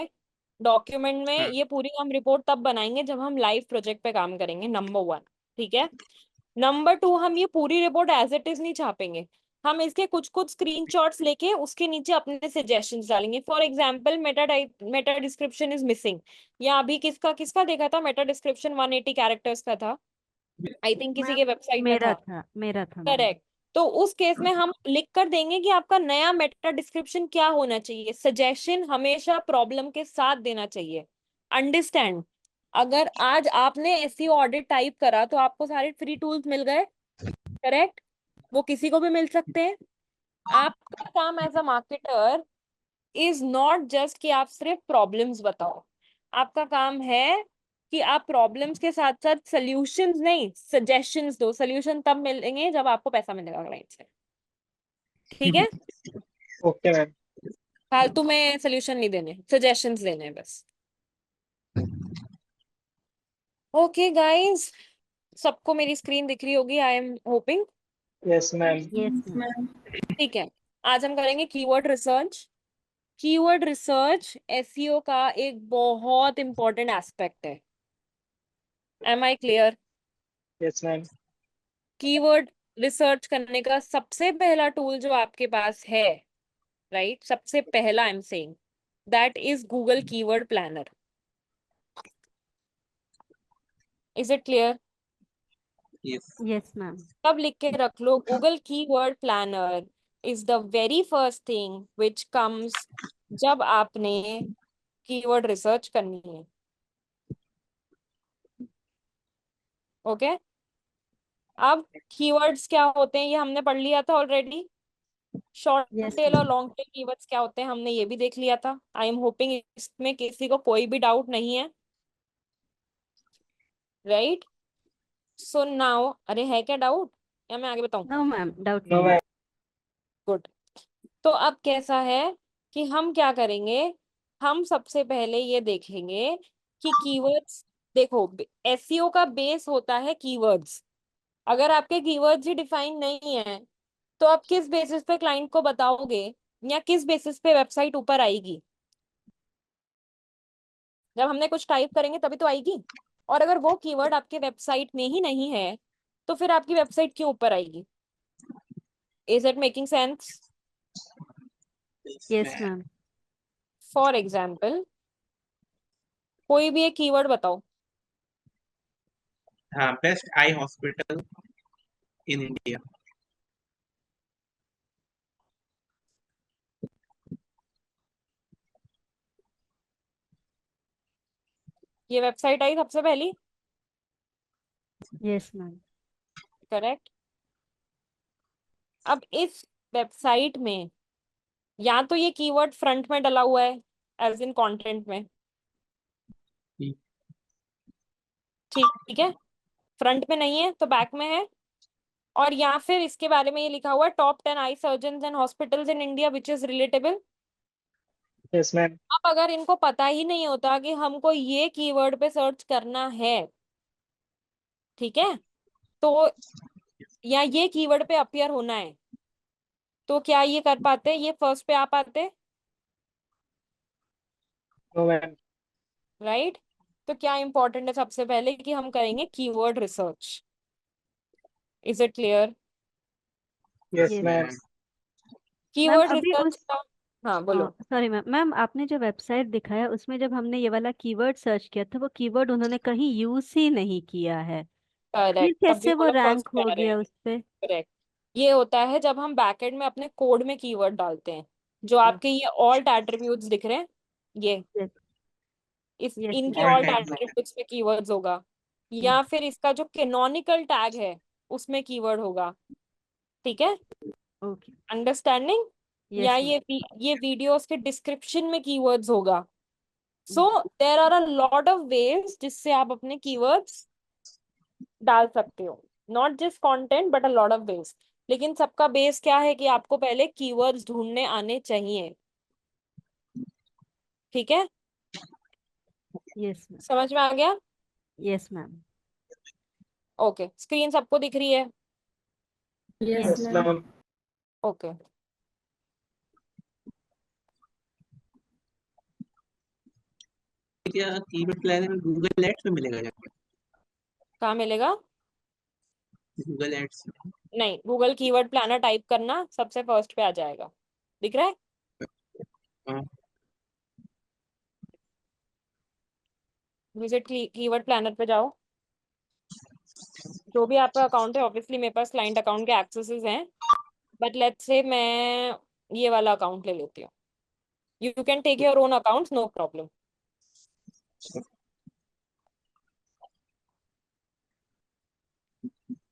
डॉक्यूमेंट में हाँ। ये पूरी हम रिपोर्ट तब बनाएंगे जब हम लाइव प्रोजेक्ट पे काम करेंगे, नंबर 1। ठीक है। नंबर 2, हम ये पूरी रिपोर्ट एज इट इज नहीं छापेंगे, हम इसके कुछ कुछ स्क्रीनशॉट्स लेके उसके नीचे अपने सजेशंस डालेंगे। For example Meta description is missing, या अभी किसका किसका देखा था मेटा डिस्क्रिप्शन 180 कैरेक्टर्स का था, आई थिंक किसी के मैम वेबसाइट में मेरा था। था, मेरा था मैम। करेक्ट। तो उस केस में हम लिख कर देंगे कि आपका नया मेटा डिस्क्रिप्शन क्या होना चाहिए। सजेशन हमेशा प्रॉब्लम के साथ देना चाहिए। अंडरस्टैंड? अगर आज आपने एसईओ ऑडिट टाइप करा तो आपको सारे फ्री टूल्स मिल गए, करेक्ट? वो किसी को भी मिल सकते हैं। आपका काम as a marketer is not just कि आप सिर्फ प्रॉब्लम्स बताओ, आपका काम है कि आप प्रॉब्लम्स के साथ साथ सॉल्यूशंस नहीं, सजेशंस दो। सॉल्यूशन तब मिलेंगे जब आपको पैसा मिलेगा क्लाइंट से। ठीक है। Okay ma'am. फालतू में सॉल्यूशन नहीं देने, सजेशंस देने हैं बस। ओके गाइस, सबको मेरी स्क्रीन दिख रही होगी, I am hoping. Yes ma'am. Yes ma'am. Ma'am ठीक है। आज हम करेंगे keyword research. Keyword research SEO का एक बहुत इंपॉर्टेंट एस्पेक्ट है। Am I clear? Yes ma'am. Keyword research करने का सबसे पहला टूल जो आपके पास है, राइट, सबसे पहला I am saying that is Google keyword planner. Is it clear? Yes. Yes ma'am. सब लिख के रख लो, Google keyword planner is the very first thing which comes जब आपने कीवर्ड रिसर्च करनी है। ओके। अब कीवर्ड्स क्या होते हैं ये हमने पढ़ लिया था ऑलरेडी। शॉर्ट यस टेल और मैम। लॉन्ग टेल कीवर्ड्स क्या होते हैं हमने ये भी देख लिया था। आई एम होपिंग इसमें किसी को कोई भी डाउट नहीं है, राइट? सो नाउ, अरे है क्या डाउट या मैं आगे बताऊं? नो मैम, डाउट नो नहीं है। मैम। गुड। तो अब कैसा है कि हम क्या करेंगे, हम सबसे पहले ये देखेंगे कि कीवर्ड्स, देखो एसईओ का बेस होता है कीवर्ड्स। अगर आपके कीवर्ड्स ही डिफाइन नहीं है तो आप किस बेसिस पे क्लाइंट को बताओगे, या किस बेसिस पे वेबसाइट ऊपर आएगी? जब हमने कुछ टाइप करेंगे तभी तो आएगी। और अगर वो कीवर्ड आपके वेबसाइट में ही नहीं है तो फिर आपकी वेबसाइट क्यों ऊपर आएगी? Is it making sense? Yes ma'am. For example कोई भी एक कीवर्ड बताओ। हाँ, best eye hospital in India. ये वेबसाइट आई सबसे पहली, यस मैम। करेक्ट? अब इस वेबसाइट में या तो ये कीवर्ड फ्रंट में डला हुआ है एज इन कंटेंट में, ठीक है, फ्रंट में नहीं है तो बैक में है, और या फिर इसके बारे में ये लिखा हुआ है top 10 eye surgeon and hospitals in India which is relatable. Yes ma'am. अब अगर इनको पता ही नहीं होता कि हमको ये कीवर्ड पे सर्च करना है, ठीक है, तो या ये कीवर्ड पे अपीयर होना है, तो क्या ये कर पाते, ये फर्स्ट पे आ पाते? No ma'am. राइट? तो क्या इंपॉर्टेंट है सबसे पहले कि हम करेंगे keyword research. Is it clear? Yes yes ma'am. Ma'am. Keyword अभी रिसर्च उस, का, हाँ बोलो। सॉरी मैम, मैम आपने जो वेबसाइट दिखाया उसमें जब हमने ये वाला कीवर्ड सर्च किया था, वो कीवर्ड उन्होंने कहीं यूज ही नहीं किया है, फिर करेक्ट, तभी कैसे वो वो लोग फर्स्ट रैंक पे हो आ रहे गया हैं। उस पे? करेक्ट। ये होता है जब हम बैकएंड में अपने कोड में कीवर्ड डालते हैं, जो हाँ। आपके ये ऑल्ट एट्रीब्यूट्स दिख रहे हैं, ये यस। इस Yes, इनके ma'am. All tags target books में कीवर्ड्स होगा, या फिर इसका जो कैनोनिकल टैग है उसमें कीवर्ड होगा। ठीक है, Okay. अंडरस्टैंडिंग? या Yes, ma'am. ये वीडियोस के डिस्क्रिप्शन में कीवर्ड्स होगा। So there are a lot of ways जिससे आप अपने कीवर्ड्स डाल सकते हो, not just content but a lot of ways. लेकिन सबका बेस क्या है कि आपको पहले कीवर्ड्स ढूंढने आने चाहिए। ठीक है, Yes, ma'am. समझ में आ गया? Yes, ma'am. ओके, स्क्रीन सबको दिख रही है? Yes Yes. yes ma'am. Ma'am. Okay, क्या कीवर्ड प्लानर गूगल एड्स में मिलेगा जाके? कहाँ मिलेगा? Google ads. नहीं, गूगल कीवर्ड प्लानर टाइप करना, सबसे फर्स्ट पे आ जाएगा। दिख रहा है? हाँ। विजिट कीवर्ड प्लानर पे जाओ। जो भी आपका अकाउंट है, ऑब्वियसली मेरे पास क्लाइंट अकाउंट के एक्सेसेस हैं, बट लेट्स से मैं ये वाला अकाउंट ले लेती हूँ। You can take your own account, no problem.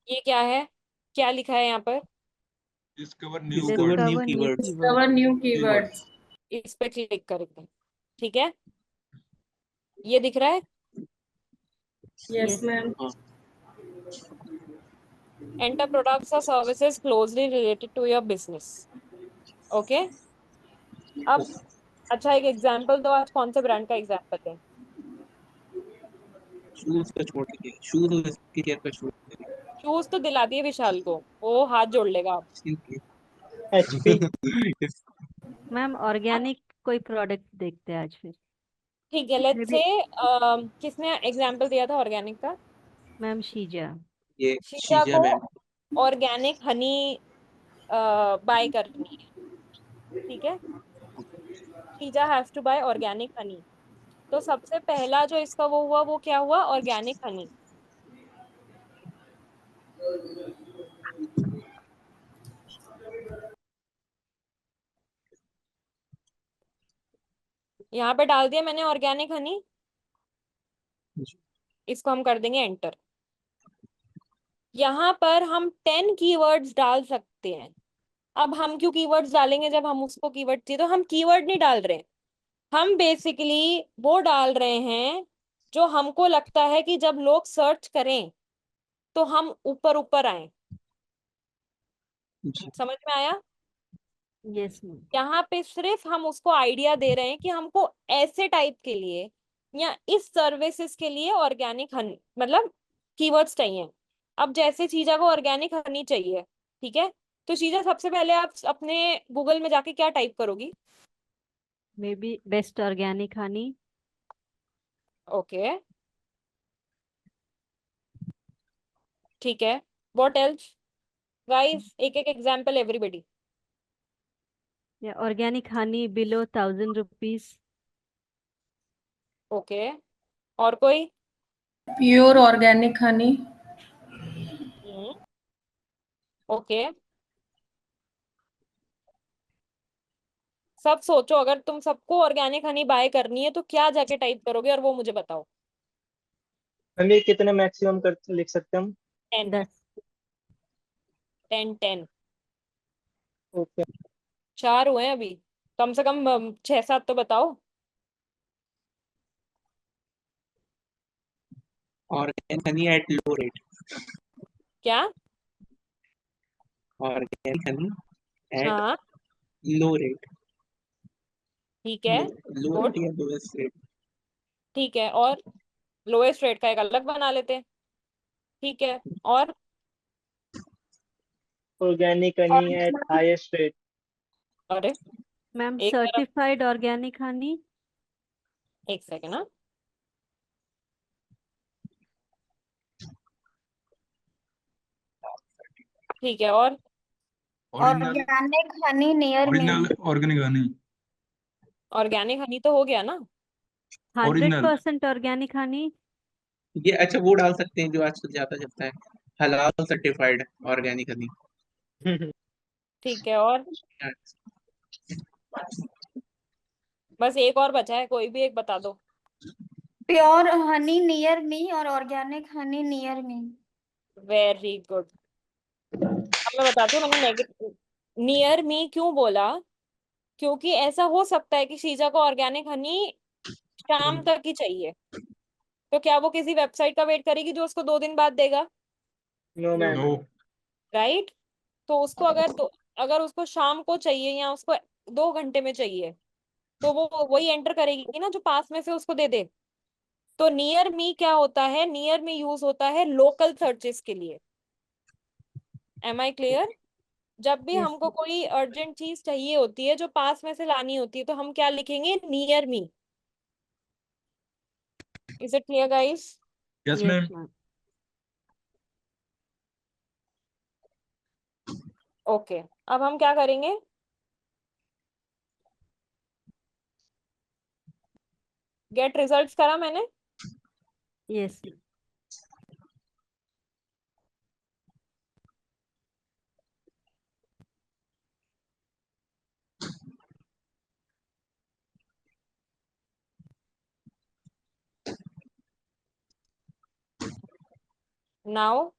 ये क्या है, क्या लिखा है यहाँ पर? Discover discover new Discover new keywords. keywords. Discover new keywords. इस पे क्लिक करेंगे। ठीक है, ये दिख रहा है? Yes Yes. मैम। हाँ। एंटर प्रोडक्ट्स और services closely related to your business. Okay, अब अच्छा एक एग्जांपल दो, आज कौन से ब्रांड का एग्जांपल है? शूज का छोड़ के शूज और स्किन केयर का छोड़ शूज तो दिला दिए विशाल को, वो हाथ जोड़ लेगा अब। के। HP। मैम ऑर्गेनिक कोई प्रोडक्ट देखते हैं आज फिर। ठीक है, लेट्स Maybe से किसने एग्जांपल दिया था ऑर्गेनिक का? मैम शीजा। ये शीजा शीजा को मैम। ऑर्गेनिक हनी बाय करनी है। ठीक है, Sheeja has to buy organic honey. तो सबसे पहला जो इसका वो हुआ, वो क्या हुआ? Organic honey. यहाँ पे डाल दिया मैंने ऑर्गेनिक हनी, इसको हम कर देंगे एंटर। यहाँ पर हम 10 कीवर्ड्स डाल सकते हैं। अब हम क्यों कीवर्ड्स डालेंगे जब हम उसको कीवर्ड चाहिए? तो हम कीवर्ड नहीं डाल रहे हैं, हम बेसिकली वो डाल रहे हैं जो हमको लगता है कि जब लोग सर्च करें तो हम ऊपर ऊपर आए। समझ में आया? Yes ma'am. यहाँ पे सिर्फ हम उसको आइडिया दे रहे हैं कि हमको ऐसे टाइप के लिए या इस सर्विसेज के लिए ऑर्गेनिक हनी मतलब कीवर्ड्स चाहिए। अब जैसे चीजा को ऑर्गेनिक हनी चाहिए, ठीक है, तो चीजा सबसे पहले आप अपने गूगल में जाके क्या टाइप करोगी? May be best organic honey. Okay, ठीक है, व्हाट एल्स गाइस? एक एक एग्जांपल एवरीबॉडी। या organic honey below 1000 rupees. Okay, और कोई? Pure organic honey. ओके, सब सोचो, अगर तुम सबको ऑर्गेनिक हनी बाय करनी है तो क्या जाके टाइप करोगे, और वो मुझे बताओ। हम ये कितने मैक्सिमम कर लिख सकते हैं हम? 10 10। 10 10। ओके। 4 हुए हैं अभी, कम से कम 6 7 तो बताओ। Organic honey at low rate. क्या? ऑर्गेनिक हनी एट हाँ, लो रेट। ठीक है, लो गुड, रेट या लोएस्ट रेट। ठीक है, और लोएस्ट रेट का एक अलग बना लेते हैं। ठीक है, और organic honey eight highest rate. अरे मैम एक तरफ, सर्टिफाइड ऑर्गेनिक हनी। एक सेकेंड ना, ठीक है, और original organic honey near me. Original organic honey. Organic honey तो हो गया ना? 100% ऑर्गेनिक हनी। ये अच्छा वो डाल सकते हैं जो आजकल ज्यादा चलता है, हलाल सर्टिफाइड ऑर्गेनिक हनी। ठीक है, और बस एक और बचा है, कोई भी एक बता दो। प्योर हनी नियर मी और organic honey near me. Very good. अब मैं बताती हूँ मैंने नेगेटिव नियर मी क्यों बोला, क्योंकि ऐसा हो सकता है कि शीजा को ऑर्गेनिक हनी शाम तक ही चाहिए, तो क्या वो किसी वेबसाइट का वेट करेगी जो उसको 2 दिन बाद देगा? No ma'am. नो। राइट। तो उसको अगर उसको शाम को चाहिए या उसको 2 घंटे में चाहिए, तो वो वही एंटर करेगी ना जो पास में से उसको दे दे। तो नियर मी क्या होता है, नियर मी यूज होता है लोकल सर्चेस के लिए। Am I clear? जब भी यस हमको कोई अर्जेंट चीज चाहिए होती है जो पास में से लानी होती है, तो हम क्या लिखेंगे? Near me. Is it clear guys? Yes yes ma'am. Ma'am. Okay, अब हम क्या करेंगे? गेट रिजल्ट्स करा मैंने। यस नाउ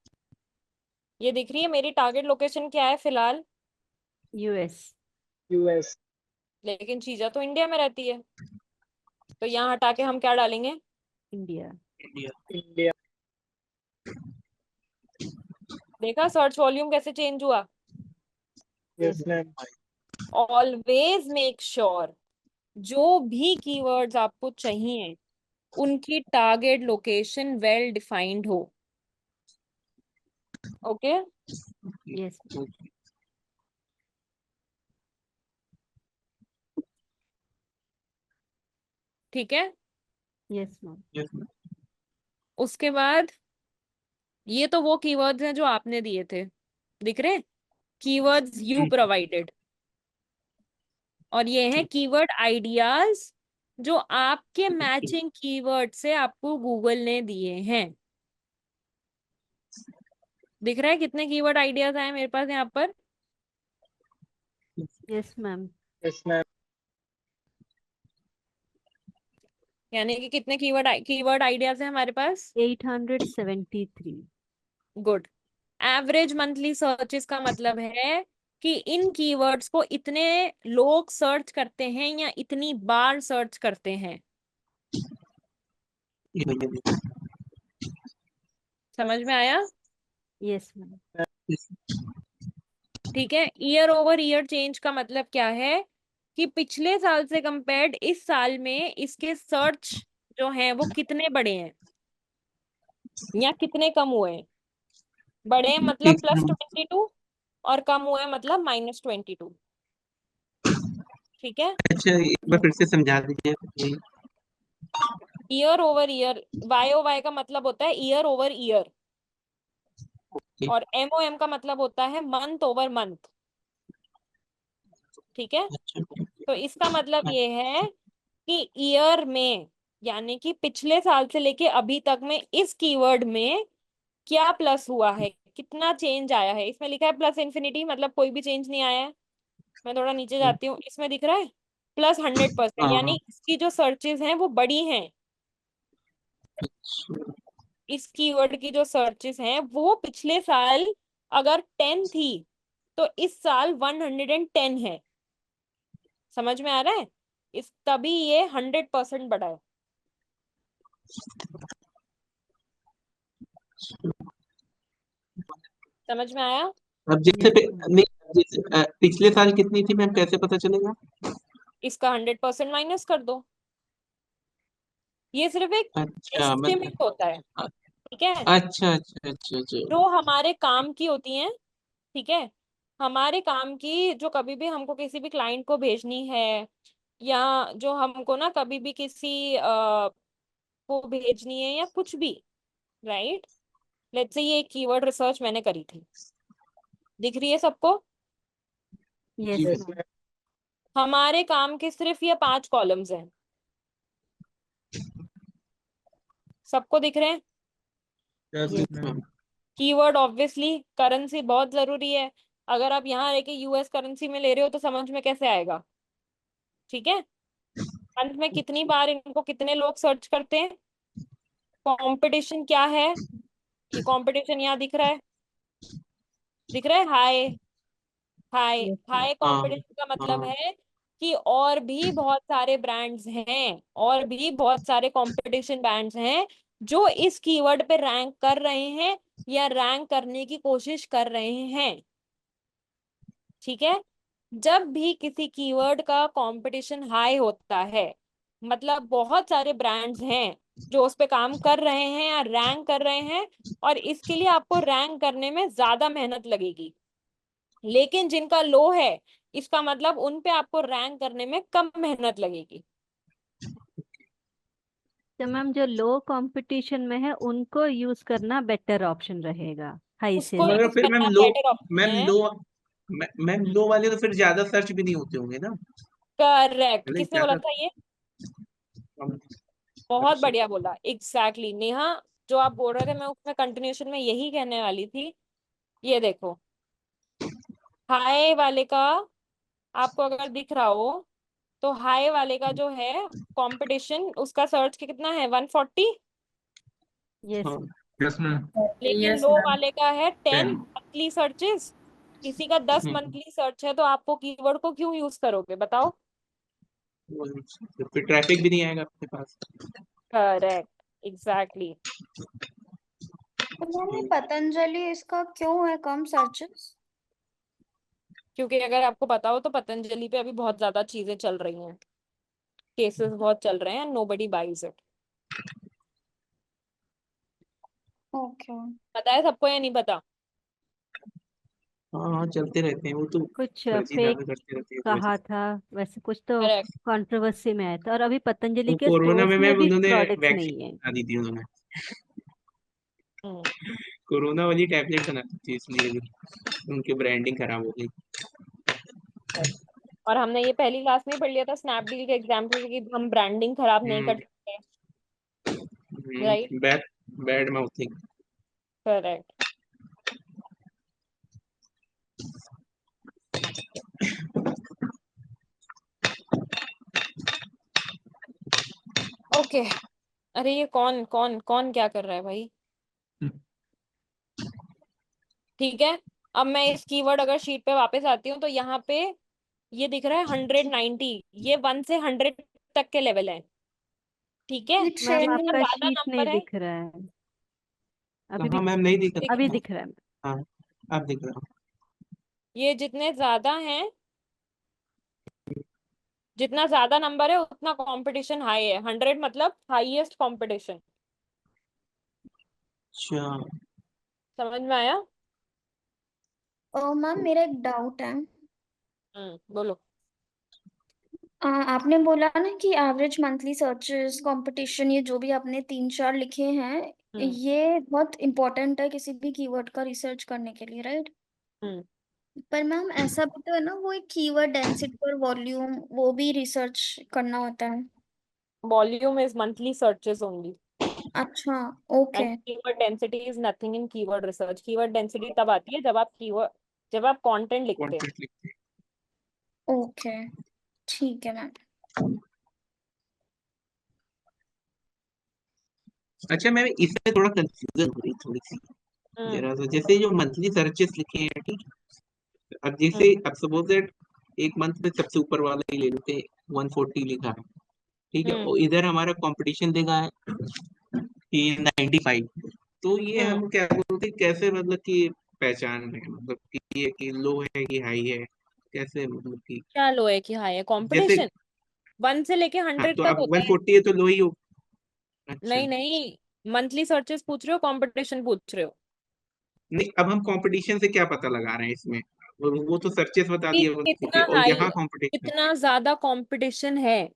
ये दिख रही है मेरी टारगेट लोकेशन क्या है फिलहाल, यूएस। यूएस। लेकिन शीजा तो इंडिया में रहती है, तो यहाँ हटा के हम क्या डालेंगे? इंडिया। इंडिया। इंडिया। देखा सर्च वॉल्यूम कैसे चेंज हुआ? Yes ma'am. Always make sure जो भी कीवर्ड्स आपको चाहिए उनकी टारगेट लोकेशन वेल डिफाइंड हो। ओके यस ठीक है। Yes ma'am. Yes ma'am. उसके बाद ये तो वो कीवर्ड्स हैं जो आपने दिए थे, दिख रहे? Keywords you provided. और ये हैं कीवर्ड आइडियाज जो आपके मैचिंग कीवर्ड से आपको गूगल ने दिए हैं। दिख रहा है कितने कीवर्ड आइडियाज आए मेरे पास यहाँ पर? Yes ma'am. Yes ma'am. यानी कि कितने कीवर्ड आइडियाज हैं हमारे पास? 873। गुड। एवरेज मंथली सर्चेस का मतलब है कि इन कीवर्ड्स को इतने लोग सर्च करते हैं या इतनी बार सर्च करते हैं। ये भैया देखो। समझ में आया? Yes ma'am. Yes. ठीक है। ईयर ओवर ईयर चेंज का मतलब क्या है कि पिछले साल से कंपेयर्ड इस साल में इसके सर्च जो हैं वो कितने बढ़े हैं या कितने कम हुए हैं। बढ़े हैं मतलब एक मिनट। +22 और कम हुए हैं मतलब -22। ठीक है। अच्छा एक बार फिर से समझा दीजिए ये। ईयर ओवर ईयर, YOY का मतलब होता है ईयर ओवर ईयर, और MOM का मतलब होता है मंथ ओवर मंथ। ठीक है। अच्छा तो इसका मतलब ये है कि ईयर में यानी कि पिछले साल से लेके अभी तक में इस कीवर्ड में क्या प्लस हुआ है, कितना चेंज आया है। इसमें लिखा है +∞, मतलब कोई भी चेंज नहीं आया है। मैं थोड़ा नीचे जाती हूँ, इसमें दिख रहा है +100%, हाँ। यानी इसकी जो सर्चेज हैं वो बड़ी हैं। अच्छा इस कीवर्ड की जो सर्चेस हैं वो पिछले साल अगर 10 थी तो इस साल 110 है। समझ में आ रहा है? इस तभी ये 100% बढ़ा है। समझ में आया? अब जैसे यस मैम। नहीं, जैसे पिछले साल कितनी थी मैम, कैसे पता चलेगा? इसका 100% माइनस कर दो। ये सिर्फ एक अच्छा मतलब। एस्टिमेट होता है। ठीक है। अच्छा अच्छा अच्छा अच्छा। जो हमारे काम की होती हैं, ठीक है, हमारे काम की जो कभी भी हमको किसी भी क्लाइंट को भेजनी है, या जो हमको ना कभी भी किसी को भेजनी है या कुछ भी, राइट। लेट्स से ये एक कीवर्ड रिसर्च मैंने करी थी, दिख रही है सबको? Yes yes ma'am. मैम। हमारे काम के सिर्फ ये 5 कॉलम्स हैं। सबको दिख रहे हैं? Yes yes ma'am. Ma'am. Keyword obviously currency बहुत जरूरी है। अगर आप यहाँ रह के US करेंसी में ले रहे हो तो समझ में कैसे आएगा? ठीक है। अंत में कितनी बार इनको कितने लोग सर्च करते हैं? कंपटीशन क्या है? ये कंपटीशन यहाँ दिख रहा है, दिख रहा है, हाई हाई Yes, हाई हाँ कंपटीशन का मतलब हाँ है कि और भी बहुत सारे ब्रांड्स हैं, और भी बहुत सारे कंपटीशन ब्रांड्स हैं जो इस कीवर्ड पे रैंक कर रहे हैं या रैंक करने की कोशिश कर रहे हैं। ठीक है, जब भी किसी कीवर्ड का कंपटीशन हाई होता है, मतलब बहुत सारे ब्रांड्स हैं जो उस पे काम कर रहे हैं या रैंक कर रहे हैं, और इसके लिए आपको रैंक करने में ज्यादा मेहनत लगेगी। लेकिन जिनका लो है, इसका मतलब उन पे आपको रैंक करने में कम मेहनत लगेगी। तो मैम जो लो कंपटीशन में है उनको यूज करना बेटर ऑप्शन रहेगा हाई से उसको मगर यूज फिर करना बेटर ऑप्शन मैम है। लो मैम लो वाले तो फिर ज्यादा सर्च भी नहीं होते होंगे ना, करेक्ट, मतलब किसने बोला ज्यादा था ये? कम। बहुत अच्छा बढ़िया बोला, एग्जैक्टली नेहा, जो आप बोल रहे थे मैं उसमें कंटिन्यूशन में यही कहने वाली थी। ये देखो, हाई वाले का आपको अगर दिख रहा हो, तो हाई वाले का जो है कंपटीशन, उसका सर्च के कितना है, 140। यस हाँ यस मैम। लेकिन यस लो मैम। वाले का है 10 10। Monthly searches. किसी का 10 हम्म, मंथली सर्च है, तो आपको कीवर्ड को क्यों यूज करोगे बताओ? तो फिर ट्रैफिक भी नहीं आएगा आपके पास। Correct, exactly. तो मैम ये पतंजलि इसका क्यों है कम सर्चेस? क्योंकि अगर आपको पता हो तो पतंजलि पे अभी बहुत ज्यादा चीजें चल रही हैं, केसेस बहुत चल रहे हैं, नोबडी बाइज इट। ओके। पता है सबको या नहीं पता? हाँ हाँ चलते रहते हैं वो तो, कुछ फर्जी फेक दावे करते रहते हैं तो कहा था, वैसे कुछ तो करेक्ट। कंट्रोवर्सी में आया था। और अभी पतंजलि वो के कोरोना में स्टोर्स में मैम भी उन्होंने प्रोडक्ट्स वैक्सीन नहीं है। बना दी थी उन्होंने, हम्म। कोरोना वाली टैबलेट बना दी थी, इसलिए भी उनकी ब्रांडिंग खराब हो गई। और हमने ये पहली क्लास में ही पढ़ लिया था स्नैपडील के एग्जाम्पल से, कि हम ब्रांडिंग खराब नहीं कर सकते। Right. Bad bad mouthing. Correct. Okay. अरे ये कौन कौन कौन क्या कर रहा है भाई? ठीक है, अब मैं इस कीवर्ड अगर शीट पे वापस आती हूँ, तो यहाँ पे ये दिख रहा है 190, ये 1 से 100 तक के लेवल है। ठीक है, ये मैम जितना आपका ज्यादा शीट नहीं नंबर है, दिख रहा है। अभी कहाँ मैम नहीं दिख अभी रहा? दिख रहा है। हाँ अब दिख रहा। ये जितने ज्यादा हैं, जितना ज्यादा नंबर है उतना कंपटीशन हाई है। 100 मतलब हाईएस्ट कंपटीशन। अच्छा समझ में आया? मैम मेरा एक डाउट है। बोलो। आपने बोला ना कि एवरेज मंथली सर्चेस कंपटीशन, ये जो भी आपने 3-4 लिखे हैं, हम्म। ये बहुत इंपॉर्टेंट है किसी भी कीवर्ड का रिसर्च करने के लिए, राइट? हम्म। पर मैम ऐसा भी तो है ना, वो एक कीवर्ड डेंसिटी और वॉल्यूम, वो भी रिसर्च करना होता है। Volume is monthly searches only, अच्छा। And okay. Keyword density is nothing in keyword research. Keyword density तब आती है जब आप कंटेंट लिखते हैं। कॉन्टेंट लिखते ओके, ठीक है मैम। हैं। अच्छा मैम इसमें थोड़ा कंफ्यूजन हो रही थोड़ी सी, हम्म। जरा सा, जैसे जो मंथली सर्चेस लिखे हैं, ठीक है, अब जैसे अब सपोज दैट एक मंथ में सबसे ऊपर वाला ही ले लेते हैं, 140 लिखा है, ठीक है, हम्म। और इधर हमारा कंपटीशन देगा है कि 95। तो ये हम्म। हम क्या बोलते हैं, कैसे मतलब कि पहचान रहे हैं, मतलब कि ये कि लो है कि हाई है, कैसे मतलब कि, क्या लो है कि हाई है? जैसे, कंपटीशन 1 से लेके हाँ 100 तो तक अब होता है। 140 है तो लो ही हो। अच्छा नहीं नहीं, मंथली सर्चेस पूछ रहे हो, कंपटीशन पूछ रहे हो? नहीं, अब हम कंपटीशन से क्या पता लगा रहे हैं इसमें, वो तो सर्चेस बता कि दिया, ठीक कितना है, और हाई यहाँ है, कंपटीशन। कितना ज्यादा कंपटीशन है,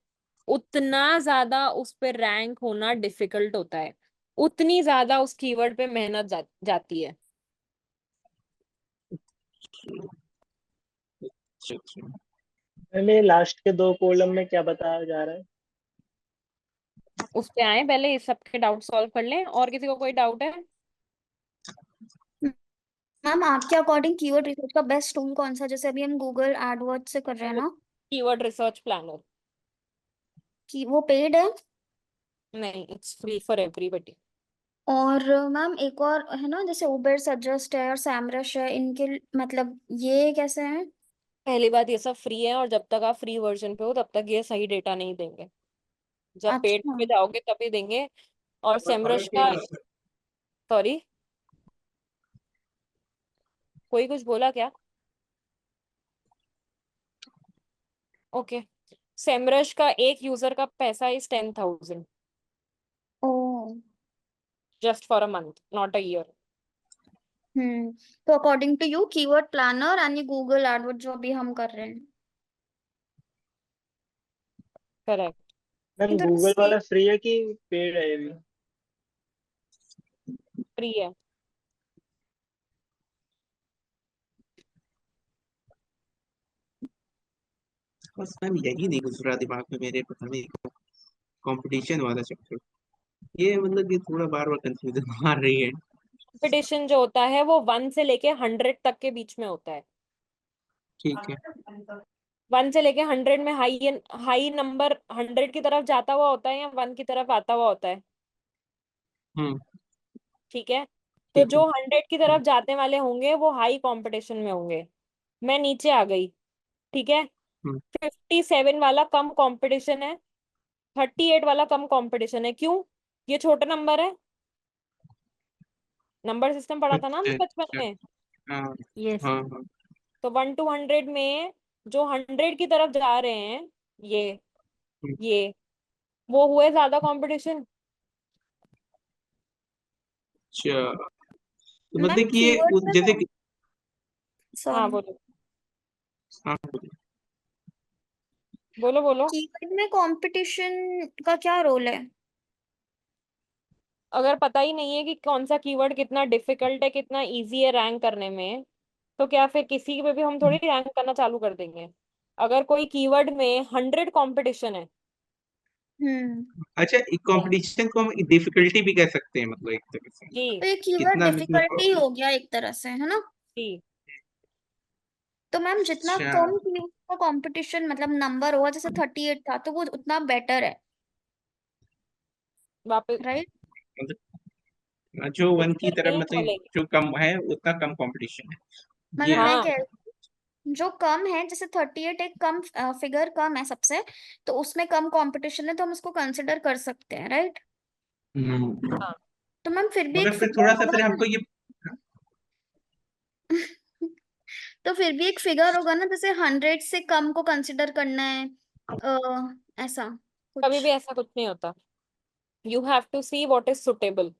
उतना ज्यादा उस पर रैंक होना डिफिकल्ट होता है, उतनी ज्यादा उस कीवर्ड पे मेहनत जाती है। अच्छा अच्छा। मैम ये लास्ट के 2 कॉलम में क्या बताया जा रहा है? उस पे आए, पहले इस सबके डाउट सॉल्व कर लें। और किसी को कोई डाउट है? मैम आपके अकॉर्डिंग कीवर्ड रिसर्च का बेस्ट टूल कौन सा, जैसे अभी हम गूगल एडवर्ड्स से कर रहे हैं ना, कीवर्ड रिसर्च प्लानर। कि वो पेड है? नहीं, इट्स फ्री फॉर एवरीबॉडी। और मैम एक और है ना, जैसे उबेर सजेस्ट है और सैमरश है, इनके मतलब ये कैसे हैं? पहली बात, ये सब फ्री है और जब तक आप फ्री वर्जन पे हो तब तक ये सही डेटा नहीं देंगे। जब पेड अच्छा। पे जाओगे तभी देंगे। और सेमरश का, सॉरी, कोई कुछ बोला क्या? ओके। सेमरश का एक यूजर का पैसा इज 10,000 ओ। Just for a month, not a year. तो according to you keyword planner यानी गूगल एडवर्ड जो अभी हम कर रहे हैं, करेक्ट। मैम तो गूगल से वाला फ्री है कि पेड है ये भी? फ्री है। बस मैम यही नहीं घुस रहा दिमाग में मेरे, पता नहीं कंपटीशन वाला चक्कर, ये मतलब ये थोड़ा बार बार कंफ्यूजन मार रही है। कंपटीशन जो होता है वो 1 से लेके 100 तक के बीच में होता है। ठीक है। 1 से लेके 100 में हाई हाई नंबर 100 की तरफ जाता हुआ होता है या 1 की तरफ आता हुआ होता है। हम्म। ठीक है। तो ठीक है। जो 100 की तरफ जाने वाले होंगे वो हाई कंपटीशन में होंगे। मैं नीचे आ गई। ठीक है। हम्म। 57 वाला कम कंपटीशन है। 38 वाला कम कंपटीशन है। क्यों? ये छोटा नंबर है। नंबर सिस्टम पढ़ा था ना हमने अच्छा बचपन अच्छा। में। हाँ यस हाँ मैम। हाँ। तो 1 to 100 में जो 100 की तरफ जा रहे हैं, ये हम्म, ये वो हुए ज्यादा कंपटीशन। अच्छा, तो मैम मतलब कि ये कीवर्ड में जैसे कि, हाँ सॉरी, बोलो हाँ बोलिए। बोलो बोलो। कीवर्ड में कंपटीशन का क्या रोल है? अगर पता ही नहीं है कि कौन सा कीवर्ड कितना डिफिकल्ट है कितना इजी है रैंक करने में, तो क्या फिर किसी पे भी हम थोड़ी रैंक करना चालू कर देंगे। अगर कोई कीवर्ड में 100 कंपटीशन है। हम्म अच्छा, एक कंपटीशन को हम डिफिकल्टी भी कह सकते हैं, मतलब एक तरह से जी तो ये कीवर्ड कितना डिफिकल्टी मतलब। हो गया एक तरह से, है ना? जी। तो मैम जितना अच्छा, कम कीवर्ड का कंपटीशन मतलब नंबर होगा, जैसे 38 था तो वो उतना बेटर है, वापस राइट? मतलब जो वन की तरफ नहीं मतलब बोलेंगे। जो कम है उतना कम कंपटीशन है मतलब ये। मैं हाँ, कह जो कम है, जैसे 38 एक कम फिगर कम है सबसे, तो उसमें कम कंपटीशन है तो हम उसको कंसिडर कर सकते हैं, राइट? हाँ। तो मैम फिर भी एक मगर फिर फिगर थोड़ा सा होगा फिर ना। हमको ये, तो फिर भी एक फिगर होगा ना, जैसे 100 से कम को कंसिडर करना है, ऐसा कभी भी कुछ। ऐसा कुछ नहीं होता। You have to see what is suitable.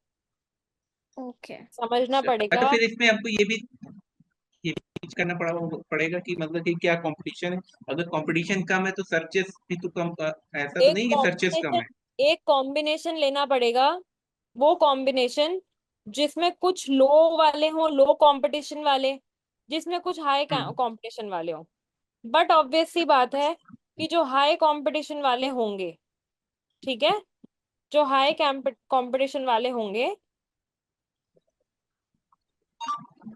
Okay. समझना तो पड़ेगा। फिर इसमें हमको ये भी करना पड़ेगा कि मतलब कि क्या कंपटीशन है। अगर कंपटीशन कम है तो सर्चेस भी तो कम, ऐसा तो एक नहीं कि सर्चेस कम है। कॉम्बिनेशन एक कॉम्बिनेशन लेना पड़ेगा। वो कॉम्बिनेशन जिसमें कुछ लो वाले हों, लो कंपटीशन वाले, जिसमें कुछ हाई हम्म, कंपटीशन वाले हों। बट ऑब्वियस सी बात है कि जो हाई कंपटीशन वाले होंगे, ठीक है, जो हाई कंपटीशन वाले होंगे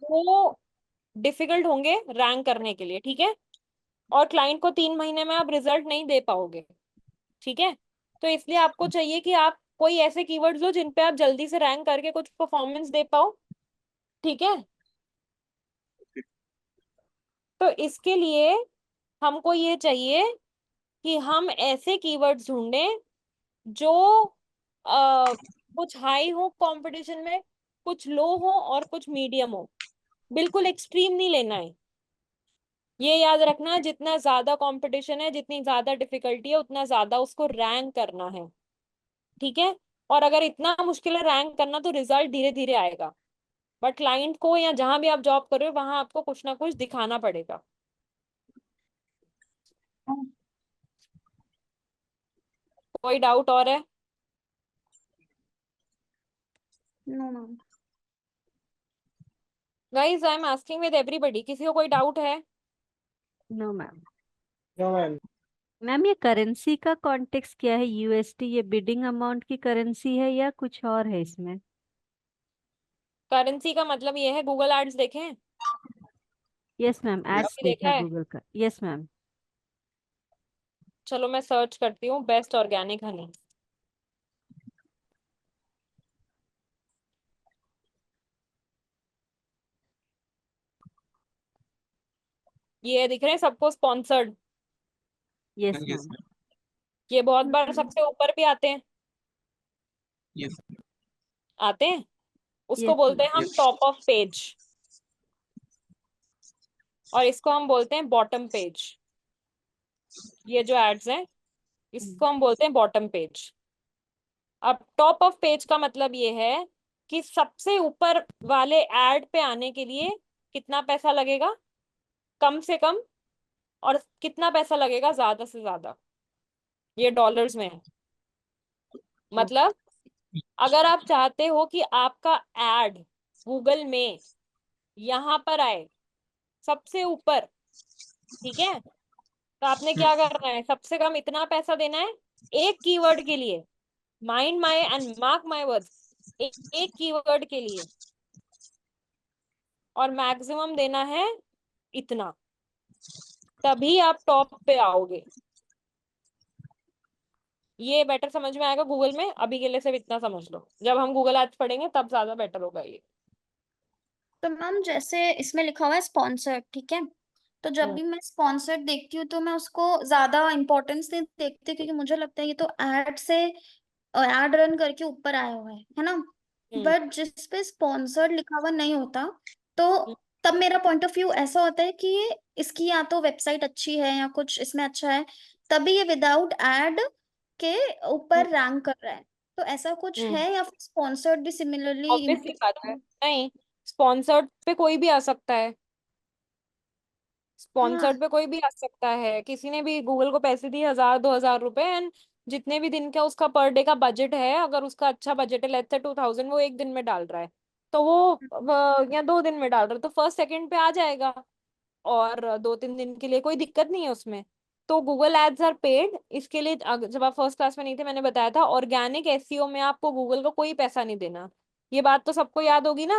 वो डिफिकल्ट होंगे रैंक करने के लिए। ठीक है। और क्लाइंट को 3 महीने में आप रिजल्ट नहीं दे पाओगे। ठीक है। तो इसलिए आपको चाहिए कि आप कोई ऐसे कीवर्ड्स लो जिन पे आप जल्दी से रैंक करके कुछ परफॉर्मेंस दे पाओ। ठीक है। तो इसके लिए हमको ये चाहिए कि हम ऐसे कीवर्ड्स ढूंढें जो कुछ हाई हो कंपटीशन में, कुछ लो हो और कुछ मीडियम हो। बिल्कुल एक्सट्रीम नहीं लेना है। ये याद रखना, जितना ज्यादा कंपटीशन है, जितनी ज्यादा डिफिकल्टी है, उतना ज्यादा उसको रैंक करना है। ठीक है। और अगर इतना मुश्किल है रैंक करना तो रिजल्ट धीरे धीरे आएगा। बट क्लाइंट को या जहां भी आप जॉब कर रहे हो वहां आपको कुछ ना कुछ दिखाना पड़ेगा। कोई डाउट और है? No ma'am. Guys I am asking with everybody, किसी को कोई डाउट है? No ma'am. No ma'am. Ma'am ये करेंसी का कॉन्टेक्स्ट क्या है? यूएसडी ये बिडिंग अमाउंट की करेंसी है या कुछ और है इसमें? करेंसी का मतलब ये है, गूगल एड्स देखे हैं? यस मैम, एड्स कभी देखा देखा है? गूगल का। Yes ma'am. चलो मैं सर्च करती हूँ बेस्ट ऑर्गेनिक हनी। ये दिख रहे हैं सबको स्पॉन्सर्ड, यस यस मैम। ये बहुत बार हम्म, सबसे ऊपर भी आते हैं, यस आते हैं। उसको यस बोलते मैम। हैं हम यस टॉप ऑफ पेज, और इसको हम बोलते हैं बॉटम पेज। ये जो एड्स हैं इसको हम बोलते हैं बॉटम पेज। अब टॉप ऑफ पेज का मतलब ये है कि सबसे ऊपर वाले एड पे आने के लिए कितना पैसा लगेगा कम से कम, और कितना पैसा लगेगा ज्यादा से ज्यादा, ये डॉलर्स में है। मतलब अगर आप चाहते हो कि आपका एड गूगल में यहाँ पर आए सबसे ऊपर, ठीक है, तो आपने क्या करना है, सबसे कम इतना पैसा देना है एक कीवर्ड के लिए। Mind my and mark my words, एक कीवर्ड के लिए, और मैक्सिमम देना है इतना, तभी आप टॉप पे आओगे। ये बेटर समझ में आएगा गूगल में, अभी के लिए सिर्फ इतना समझ लो, जब हम गूगल एड्स पढ़ेंगे तब ज्यादा बेटर होगा ये। तो मैम जैसे इसमें लिखा हुआ है स्पॉन्सर्ड, ठीक है, तो जब भी मैं स्पॉन्सर्ड देखती हूँ तो मैं उसको ज्यादा इंपॉर्टेंस नहीं देखती, क्योंकि मुझे लगता है ये तो एड से एड रन करके ऊपर आया हुआ है ना। हम्म बट जिस पे स्पॉन्सर्ड लिखा हुआ नहीं होता, तो तब मेरा पॉइंट ऑफ व्यू ऐसा होता है कि ये इसकी या तो वेबसाइट अच्छी है या कुछ इसमें अच्छा है, तभी ये विदाउट एड के ऊपर रैंक कर रहा है। तो ऐसा कुछ है या फिर स्पॉन्सर्ड भी सिमिलरली ऑब्वियसली बात है, नहीं, स्पॉन्सर्ड पे कोई भी आ सकता है, हाँ। स्पॉन्सर्ड पे कोई भी आ सकता है। किसी ने भी गूगल को पैसे दिए 1000 2000 रुपए, एंड जितने भी दिन का उसका पर डे का बजट है, अगर उसका अच्छा बजट है, लेट्स से 2000, वो एक दिन में डाल रहा है, तो वो या 2 दिन में डाल रहा है, तो फर्स्ट सेकंड पे आ जाएगा, और 2 3 दिन के लिए कोई दिक्कत नहीं है उसमें। तो गूगल एड्स आर पेड, इसके लिए जब आप फर्स्ट क्लास में नहीं थे मैंने बताया था, ऑर्गेनिक एसईओ में आपको गूगल को कोई पैसा नहीं देना। ये बात तो सबको याद होगी ना।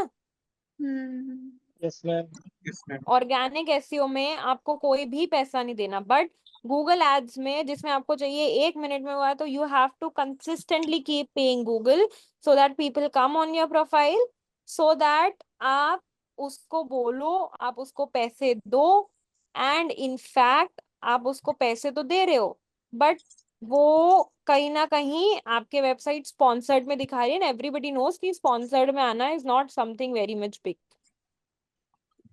Hmm. Yes ma'am. Yes ma'am organic SEO में आपको कोई भी पैसा नहीं देना, बट गूगल एड्स में जिसमें आपको चाहिए 1 मिनट में हुआ है, तो you have to consistently keep paying Google so that people come on your profile, so that आप उसको बोलो, आप उसको पैसे दो, एंड इनफैक्ट आप उसको पैसे तो दे रहे हो, बट वो कहीं ना कहीं आपके वेबसाइट स्पॉन्सर्ड में दिखा रही है, एवरीबडी नोज कि स्पॉन्सर्ड में आना is not something very much big.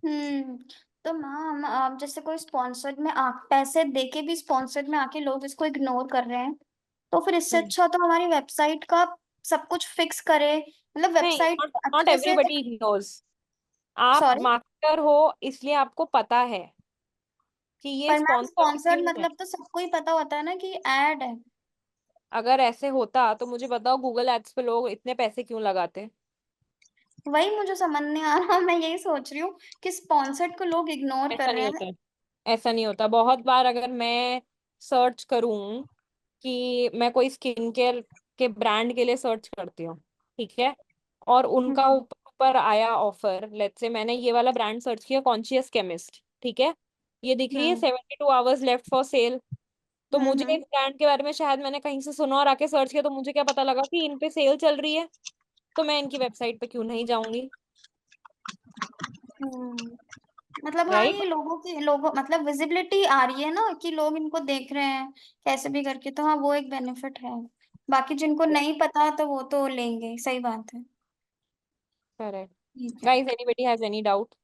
Hmm. तो मैम आप जैसे कोई स्पॉन्सर्ड में आ पैसे दे के भी स्पॉन्सर्ड में आके लोग इसको इग्नोर कर रहे हैं, तो फिर इससे अच्छा तो हमारी वेबसाइट का सब कुछ फिक्स करे, मतलब नहीं, वेबसाइट नॉट नॉट अच्छे से। Everybody knows. आप सॉरी। मार्केटर हो इसलिए आपको पता है कि ये पर मैम स्पॉन्सर्ड स्पॉन्सर्ड क्यों है। मतलब तो सबको ही पता होता है ना कि ऐड है। अगर ऐसे होता तो मुझे बताओ गूगल एड्स पे लोग इतने पैसे क्यों लगाते। वही मुझे समझ नहीं आ रहा, मैं यही सोच रही हूँ कि स्पॉन्सर्ड को लोग इग्नोर ऐसा कर रहे नहीं हैं। होता, ऐसा नहीं होता। बहुत बार अगर मैं सर्च करूं कि मैं कोई स्किन केयर के ब्रांड के लिए सर्च करती हूँ, ठीक है, और उनका हम्म। ऊपर ऊपर आया ऑफर, लेट्स से मैंने ये वाला ब्रांड सर्च किया, कॉन्शियस केमिस्ट, ठीक है, ये दिख रही है हम्म। 72 आवर्स लेफ्ट फॉर सेल, तो मुझे इस हम्म। ब्रांड के बारे में शायद मैंने कहीं से सुना और आके सर्च किया, तो मुझे क्या पता लगा कि इन पे सेल चल रही है, तो मैं इनकी वेबसाइट पे क्यों नहीं जाऊंगी, हम्म। मतलब हाँ, राइट। ये लोगों मतलब विजिबिलिटी आ रही है ना कि लोग इनको देख रहे हैं कैसे भी करके, तो हाँ वो एक बेनिफिट है। बाकी जिनको नहीं पता तो वो तो लेंगे, सही बात है। करेक्ट। ठीक है। Guys, anybody has any doubt,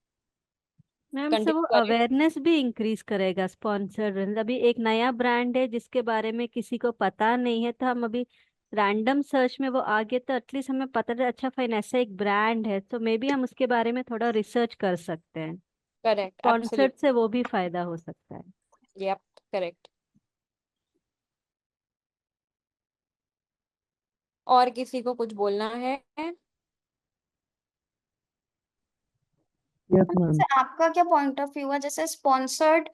ma'am से वो कंटिन्यू करें। अवेयरनेस भी इंक्रीज करेगा स्पॉन्सर्ड। अभी एक नया ब्रांड है जिसके बारे में किसी को पता नहीं है, तो हम अभी रैंडम सर्च में वो आ गए तो एटलीस्ट हमें पता चले अच्छा फाइन ऐसा एक ब्रांड है, तो मे बी हम उसके बारे में थोड़ा रिसर्च कर सकते हैं। करेक्ट, स्पॉन्सर्ड एब्सोल्युटली, से वो भी फायदा हो सकता है। Yup, correct. और किसी को कुछ बोलना है। Yes ma'am. जैसे आपका क्या पॉइंट ऑफ व्यू है, जैसे स्पॉन्सर्ड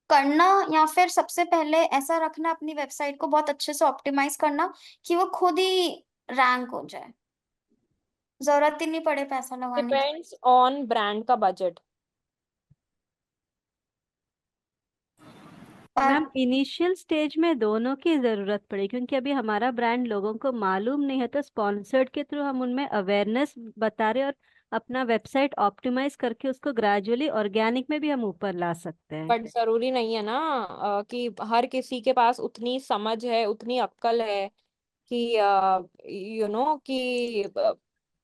करना या फिर सबसे पहले ऐसा रखना अपनी वेबसाइट को बहुत अच्छे से ऑप्टिमाइज करना कि वो खुद ही रैंक हो जाए, जरूरत ही नहीं पड़े पैसा लगाने की। डिपेंड्स ऑन ब्रांड का बजट। पर मैम इनिशियल स्टेज में दोनों की जरूरत पड़ी, क्योंकि अभी हमारा ब्रांड लोगों को मालूम नहीं है, तो स्पॉन्सर्ड के थ्रू हम उनमें अवेयरनेस बता रहे हैं, और अपना वेबसाइट ऑप्टिमाइज करके उसको ग्रेजुअली ऑर्गेनिक में भी हम ऊपर ला सकते हैं। बट जरूरी नहीं है ना कि हर किसी के पास उतनी समझ है, उतनी अक्ल है कि कि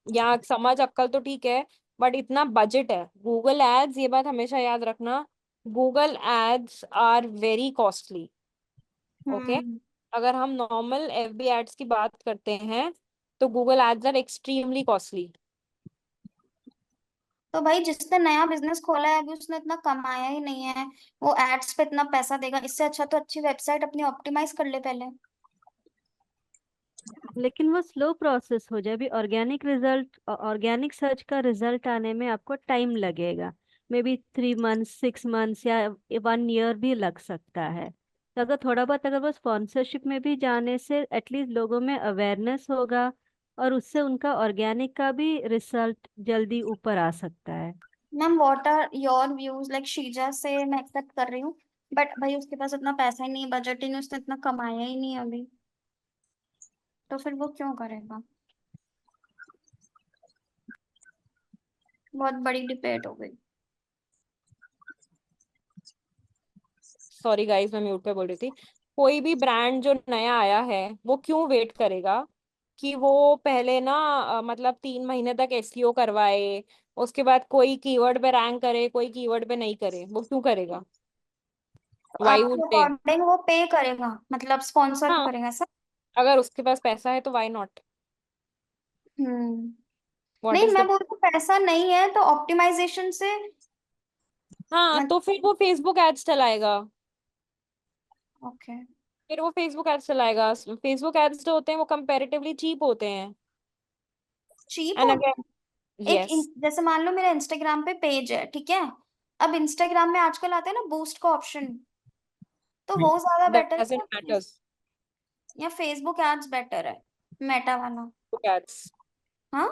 यहाँ समझ अक्ल तो ठीक है, बट इतना बजट है। गूगल एड्स, ये बात हमेशा याद रखना, Google ads are very costly. Okay, अगर हम नॉर्मल एफबी एड्स की बात करते हैं तो Google ads are extremely costly. तो भाई जिसने नया बिजनेस खोला है अभी उसने इतना कमाया ही नहीं है, वो एड्स पे इतना पैसा देगा, इससे अच्छा तो अच्छी वेबसाइट अपनी ऑप्टिमाइज कर ले पहले। लेकिन वो स्लो प्रोसेस हो जाए। अभी ऑर्गेनिक सर्च का रिजल्ट आने में आपको टाइम लगेगा, मे बी 3 मंथ्स 6 मंथ्स या 1 ईयर भी लग सकता है। तो अगर थोड़ा बहुत अगर वो स्पॉन्सरशिप में भी जाने से एटलीस्ट लोगों में अवेयरनेस होगा, और उससे उनका ऑर्गेनिक का भी रिजल्ट जल्दी ऊपर आ सकता है। Ma'am what are your views, like Sheeja से मैं एक्सेप्ट कर रही हूँ, बट भाई उसके पास इतना पैसा ही नहीं, बजट ही नहीं, उसने इतना कमाया ही नहीं अभी, तो फिर वो क्यों करेगा? बहुत बड़ी डिबेट हो गई। सॉरी गाइस, मैं म्यूट पे बोल रही थी। कोई भी ब्रांड जो नया आया है वो क्यों वेट करेगा कि वो पहले ना मतलब 3 महीने तक एसईओ करवाए, उसके बाद कोई कीवर्ड पे रैंक करे, कोई कीवर्ड पे नहीं करे, वो क्यों करेगा? तो वाई आपके वुड दे? अकॉर्डिंग वो पे करेगा, मतलब स्पॉन्सर हाँ, करेगा सर? अगर उसके पास पैसा है तो वाई नॉट? हम्म। व्हाट नहीं इज मैं द? बोल रही हूँ पैसा नहीं है तो ऑप्टिमाइजेशन से हाँ, मतलब। तो फिर वो फेसबुक एड्स चलाएगा। ओके। फिर वो फेसबुक एड्स चलाएगा। फेसबुक एड्स जो होते हैं वो कंपैरेटिवली चीप होते हैं। चीप एंड हो। अगेन, एक यस। जैसे मान लो मेरा इंस्टाग्राम पे पेज है, ठीक है, अब इंस्टाग्राम में आजकल आता है ना बूस्ट का ऑप्शन, तो वो ज्यादा बेटर है डजंट मैटर। या फेसबुक एड्स बेटर है, मेटा वाला? Facebook ads. हाँ।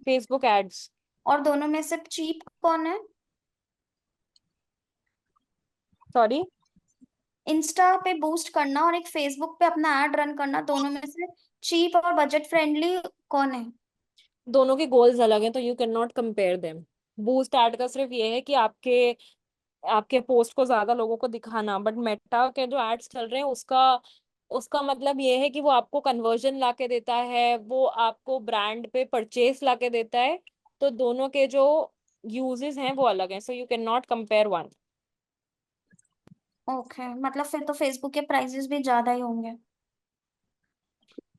Facebook ads. और दोनों में से चीप कौन है? सॉरी? इंस्टा पे बूस्ट करना और एक फेसबुक पे अपना एड रन करना, दोनों में से चीप और बजट फ्रेंडली कौन है? दोनों के गोल्स अलग हैं, तो you can not compare them. Boost add का सिर्फ ये है कि आपके आपके पोस्ट को ज्यादा लोगों को दिखाना, बट मेटा के जो एड्स चल रहे हैं उसका उसका मतलब ये है कि वो आपको कन्वर्जन लाके देता है, वो आपको ब्रांड पे परचेस लाके देता है। तो दोनों के जो यूजेस हैं वो अलग हैं, so you can not compare one. Okay, मतलब फिर तो फेसबुक के प्राइसेस भी ज्यादा ही होंगे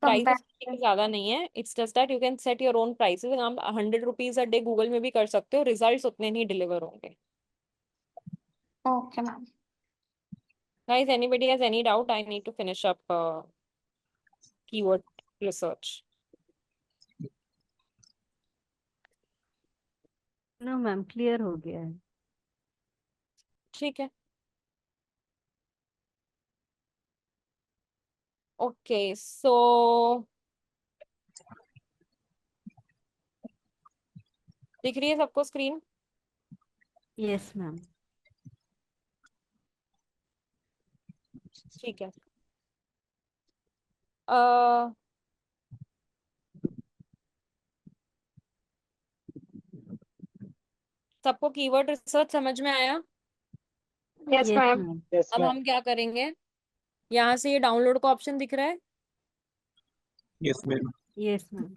प्राइसेस कंपेयर। ज्यादा नहीं है, it's just that you can set your own prices. आप 100 रुपीज अ डे गूगल में भी कर सकते हो, रिजल्ट उतने नहीं डिलीवर होंगे। Okay ma'am. Guys, anybody has any doubt? I need to finish up keyword research. No ma'am, clear हो गया है। ठीक है। ओके, सो दिख रही है सबको स्क्रीन? Yes ma'am. ठीक है। अ सबको कीवर्ड रिसर्च समझ में आया? Yes, yes ma'am. Ma'am. Yes अब मैम। हम क्या करेंगे, यहाँ से ये डाउनलोड का ऑप्शन दिख रहा है yes ma'am. Yes ma'am.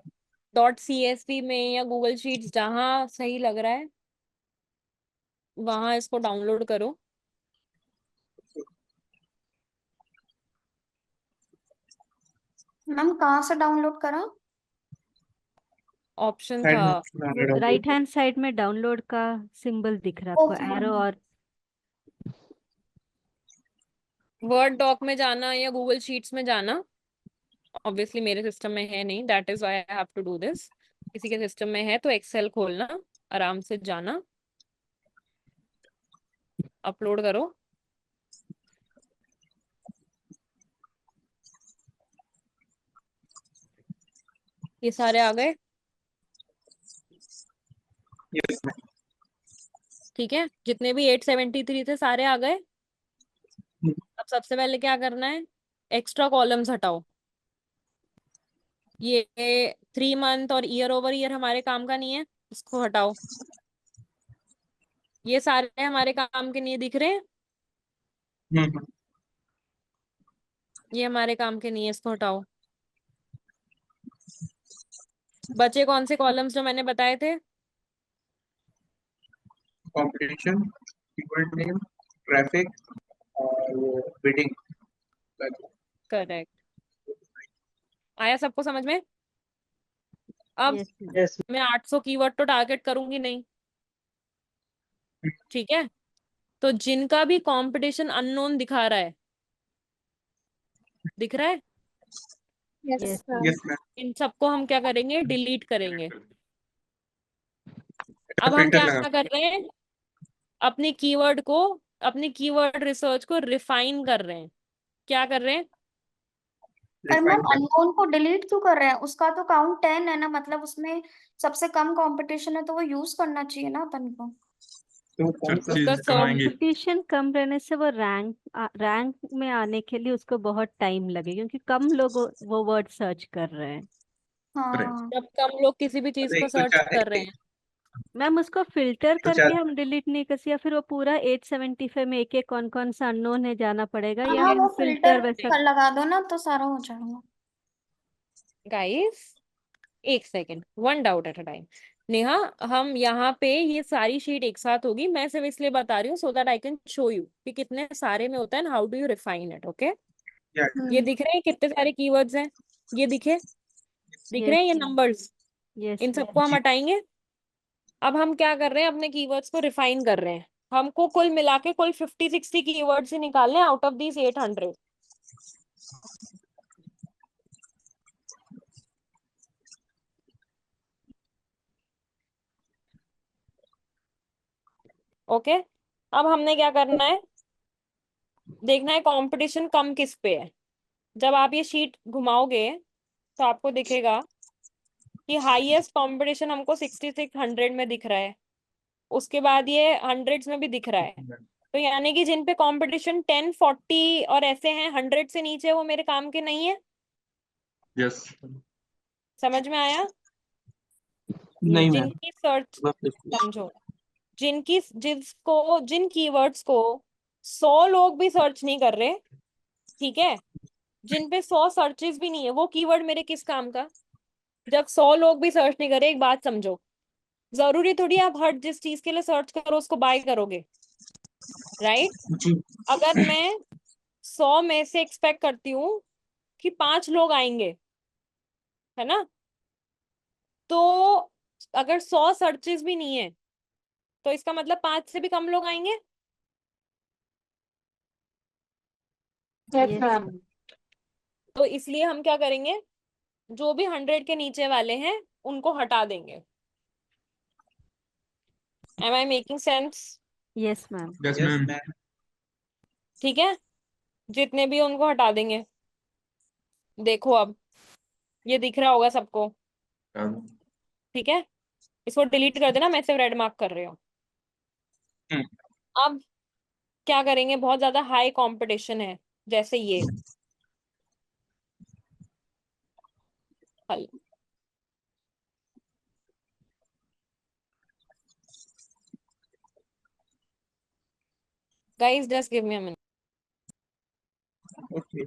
.csv में या गूगल शीट्स, जहाँ सही लग रहा है वहां इसको डाउनलोड करो। मैम कहाँ से डाउनलोड करा? ऑप्शन साइड था। में option आ रहा है वो राइट download का। हैंड साइड में डाउनलोड का सिंबल दिख रहा है आपको, ओके एरो। और वर्ड डॉक में जाना या गूगल शीट्स में जाना। ऑब्वियसली मेरे सिस्टम में है नहीं, that is why I have to do this. किसी के सिस्टम में है तो एक्सेल खोलना, आराम से जाना, अपलोड करो। ये सारे आ गए? Yes ma'am. ठीक है, जितने भी 873 थे सारे आ गए। अब सबसे पहले क्या करना है, एक्स्ट्रा कॉलम्स हटाओ। ये 3 मंथ और ईयर ओवर ईयर हमारे काम का नहीं है, इसको हटाओ। ये सारे हमारे काम के नहीं दिख रहे हैं, हम्म। ये हमारे काम के नहीं है, इसको हटाओ। बचे कौन से कॉलम्स जो मैंने बताए थे? कंपटीशन, कीवर्ड नेम, ट्रैफिक और वो बिडिंग। करेक्ट। आया सबको समझ में? अब यस मैम। यस मैं 800 कीवर्ड तो टारगेट करूंगी नहीं, ठीक है? तो जिनका भी कंपटीशन अननोन दिखा रहा है, दिख रहा है, Yes, yes ma'am. Yes ma'am. इन सबको हम क्या करेंगे, डिलीट करेंगे। अच्छा, अब हम फिल्टर क्या लगा। कर रहे हैं, अपनी कीवर्ड को, अपनी कीवर्ड रिसर्च को रिफाइन कर रहे हैं। क्या कर रहे हैं? पर मैम रिफाइन कर। अननोन को डिलीट क्यों कर रहे हैं? उसका तो काउंट 10 है ना, मतलब उसमें सबसे कम कंपटीशन है, तो वो यूज करना चाहिए ना अपन को। तो कौन सा? उसका चीज कमाएंगे। कंपटीशन कम रहने से वो रैंक में आने के लिए उसको बहुत टाइम लगे, क्योंकि कम लोग वो वर्ड सर्च कर रहे हैं। हाँ जब कम लोग किसी भी चीज को एक तो सर्च कर रहे हैं, मैम उसको फिल्टर तो करके हम डिलीट नहीं कर सकते, या फिर वो पूरा 875 में एक एक कौन कौन सा अननोन है जाना पड़ेगा, या हाँ, हम वो फिल्टर फिल्टर वैसा। कर लगा दो ना तो सारा हो जाएगा। गाइस एक second, one doubt at a time. Neha, हम यहाँ पे ये सारी शीट एक साथ होगी, मैं सिर्फ इसलिए बता रही हूँ so that I can show you कि कितने सारे में होता है, how do you refine it. Okay, या ये दिख रहे हैं कितने सारे कीवर्ड्स हैं, ये दिख रहे हैं ये यस नंबर्स, यस इन सबको हम जी। हटाएंगे। अब हम क्या कर रहे हैं, अपने कीवर्ड्स को रिफाइन कर रहे हैं। हमको कुल मिला के कुल 50-60 कीवर्ड्स ही निकालने आउट ऑफ दीज 800। ओके, अब हमने क्या करना है, देखना है कंपटीशन कम किस पे है। जब आप ये शीट घुमाओगे तो आपको दिखेगा कि हाईएस्ट कंपटीशन हमको 6600 में दिख रहा है, उसके बाद ये हंड्रेड्स में भी दिख रहा है। तो यानी कि जिन पे कंपटीशन 10, 40 और ऐसे हैं, 100 से नीचे, वो मेरे काम के नहीं है। यस। समझ में आया? नहीं मैम। जिनकी सर्च, समझो, जिन कीवर्ड्स को 100 लोग भी सर्च नहीं कर रहे, ठीक है, जिन पे 100 सर्चेस भी नहीं है, वो कीवर्ड मेरे किस काम का? जब 100 लोग भी सर्च नहीं करे, एक बात समझो, जरूरी थोड़ी आप हर जिस चीज के लिए सर्च करो उसको बाय करोगे, राइट? जी। अगर मैं 100 में से एक्सपेक्ट करती हूँ कि 5 लोग आएंगे, है ना, तो अगर 100 सर्चेस भी नहीं है तो इसका मतलब 5 से भी कम लोग आएंगे। Yes, yes ma'am. मैम। तो इसलिए हम क्या करेंगे, जो भी 100 के नीचे वाले हैं उनको हटा देंगे। Am I making sense? Yes ma'am. Yes yes ma'am. Ma'am. ठीक है, जितने भी उनको हटा देंगे। देखो अब ये दिख रहा होगा सबको, ठीक है? इसको डिलीट कर देना, मैं सिर्फ रेड मार्क कर रही हूँ। हम्म। अब क्या करेंगे, बहुत ज्यादा हाई कंपटीशन है, जैसे ये फल। Guys just give me a minute. Okay.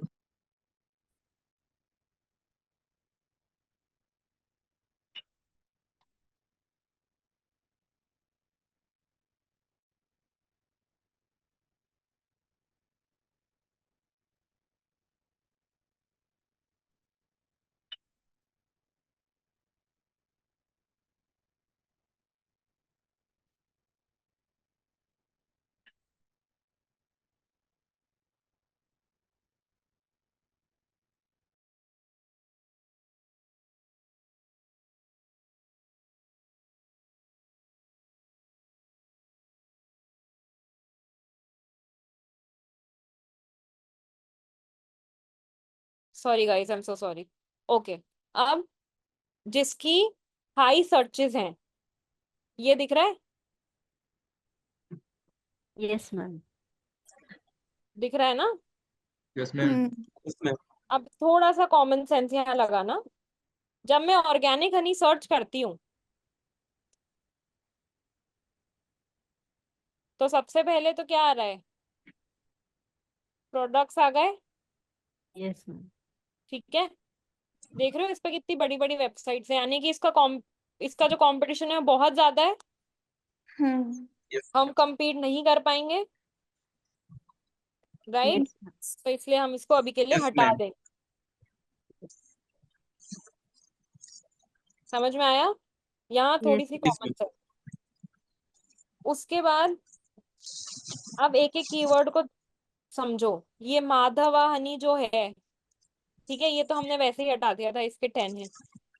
Sorry guys, I am so sorry. Okay, अब जिसकी हाई सर्चेस हैं, ये दिख रहा है, यस मैम। दिख रहा है ना? Yes ma'am. उसमें अब थोड़ा सा कॉमन सेंस यहाँ लगाना। जब मैं ऑर्गेनिक हनी सर्च करती हूँ तो सबसे पहले तो क्या आ रहा है? प्रोडक्ट्स आ गए, यस मैम। ठीक है। देख रहे हो इस पे कितनी बड़ी बड़ी वेबसाइट्स है, यानी कि इसका जो कंपटीशन है वो बहुत ज्यादा है। हम compete नहीं कर पाएंगे, राइट? Yes ma'am. तो इसलिए हम इसको अभी के लिए यस हटा मैम। देंगे। समझ में आया? यहाँ थोड़ी सी यस कॉमन मैम। सेंस। उसके बाद अब एक एक कीवर्ड को समझो। ये माधवा हनी जो है, ठीक है, ये तो हमने वैसे ही हटा दिया था, इसके 10 है।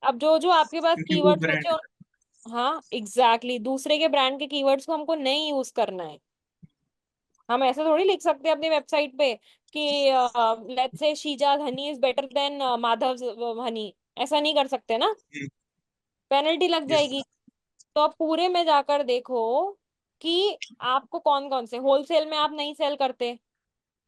अब जो जो आपके पास क्योंकि वो कीवर्ड्स ब्रांड बचे, हाँ एग्जैक्टली, दूसरे के ब्रांड के कीवर्ड्स को हमको नहीं यूज करना है। हम ऐसे थोड़ी लिख सकते हैं अपनी वेबसाइट पे कि let's say Sheeza honey is better than Madhav Honey, ऐसा नहीं कर सकते ना, पेनल्टी लग यस। जाएगी। तो आप पूरे में जाकर देखो कि आपको कौन कौन से, होलसेल में आप नहीं सेल करते,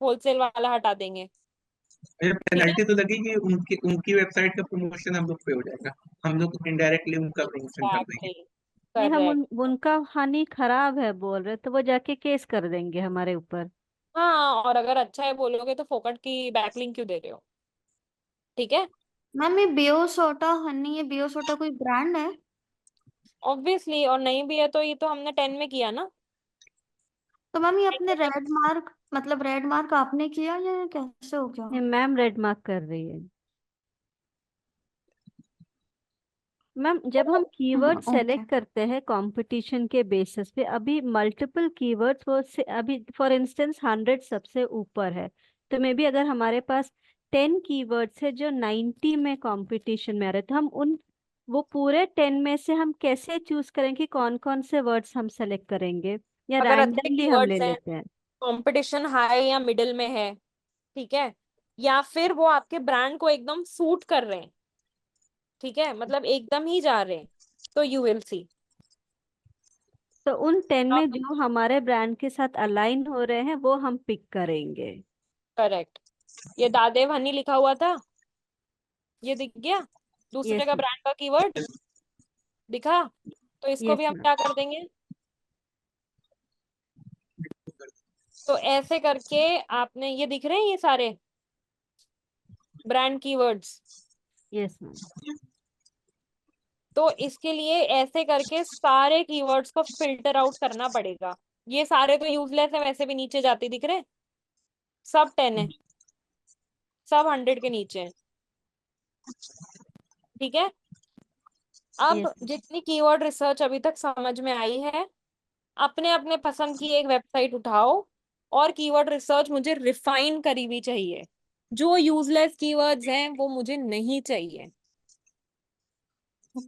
होलसेल वाला हटा देंगे, ठीक है। पेनल्टी तो लगेगी, उनकी उनकी वेबसाइट का प्रमोशन हम लोग पे हो जाएगा, हम लोग इनडायरेक्टली उनका प्रमोशन कर देंगे। एग्जैक्टली, नहीं, हम करेक्ट। उनका हानि खराब है बोल रहे, तो वो जाके केस कर देंगे हमारे ऊपर। हाँ, और अगर अच्छा है बोलोगे तो फोकट की बैकलिंक क्यों दे रहे हो, ठीक है। मैम ये बियोसोटा हनी, ये बियोसोटा कोई ब्रांड है? ऑब्वियसली, और नहीं भी है तो ये तो हमने 10 में किया ना। तो मैम ये अपने रेड मार्क, मतलब रेड मार्क आपने किया या ये कैसे हो गया? ये मैम रेड मार्क कर रही है। मैम जब हम कीवर्ड ओके। सेलेक्ट करते हैं कंपटीशन के बेसिस पे, अभी मल्टीपल कीवर्ड्स वो से अभी फॉर इंस्टेंस 100 सबसे ऊपर है, तो मे बी अगर हमारे पास 10 कीवर्ड्स है जो 90 में कंपटीशन में आ रहे, तो हम उन वो पूरे 10 में से हम कैसे चूज करें कि कौन कौन से वर्ड्स हम सेलेक्ट करेंगे, या अगर अच्छे रैंडमली हम ले कीवर्ड्स हैं, लेते हैं? कंपटीशन हाई या मिडिल में है, ठीक है, या फिर वो आपके ब्रांड को एकदम सूट कर रहे हैं, ठीक है, मतलब एकदम ही जा रहे हैं, तो यू विल सी। तो उन 10 में अब जो हमारे ब्रांड के साथ अलाइन हो रहे हैं वो हम पिक करेंगे। करेक्ट, ये दादेव हनी लिखा हुआ था, ये दिख गया, दूसरे यस का ब्रांड का कीवर्ड दिखा, तो इसको यस भी हम मैम। क्या कर देंगे। तो ऐसे करके आपने, ये दिख रहे हैं ये सारे ब्रांड कीवर्ड्स, यस मैम। तो इसके लिए ऐसे करके सारे कीवर्ड्स को फिल्टर आउट करना पड़ेगा। ये सारे तो यूजलेस है, वैसे भी नीचे जाते दिख रहे हैं, सब 10 है, सब 100 के नीचे है, ठीक है। अब यस जितनी कीवर्ड रिसर्च अभी तक समझ में आई है, अपने अपने पसंद की एक वेबसाइट उठाओ, और कीवर्ड रिसर्च मुझे रिफाइन करी हुई चाहिए, जो यूजलेस कीवर्ड्स हैं वो मुझे नहीं चाहिए।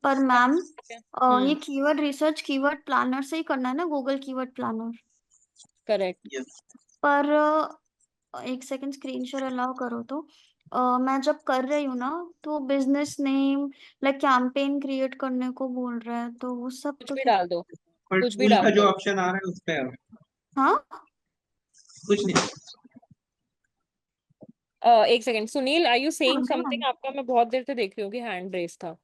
पर मैम ये hmm, keyword research keyword planner से ही करना है ना, Google keyword planner? Correct. Yes. पर एक सेकंड स्क्रीन शेयर अलाउ करो तो मैं जब कर रही हूँ ना, तो business name like campaign create करने को बोल रहा है, तो वो सब कुछ तो भी क्या? डाल दो, पर कुछ भी टूल का डाल जो दो। ऑप्शन आ रहा है उस पे हाँ कुछ नहीं। एक second, Sunil, are you saying क्या? समथिंग? आपका मैं बहुत देर से देख रही हूँ कि हैंड रेस था।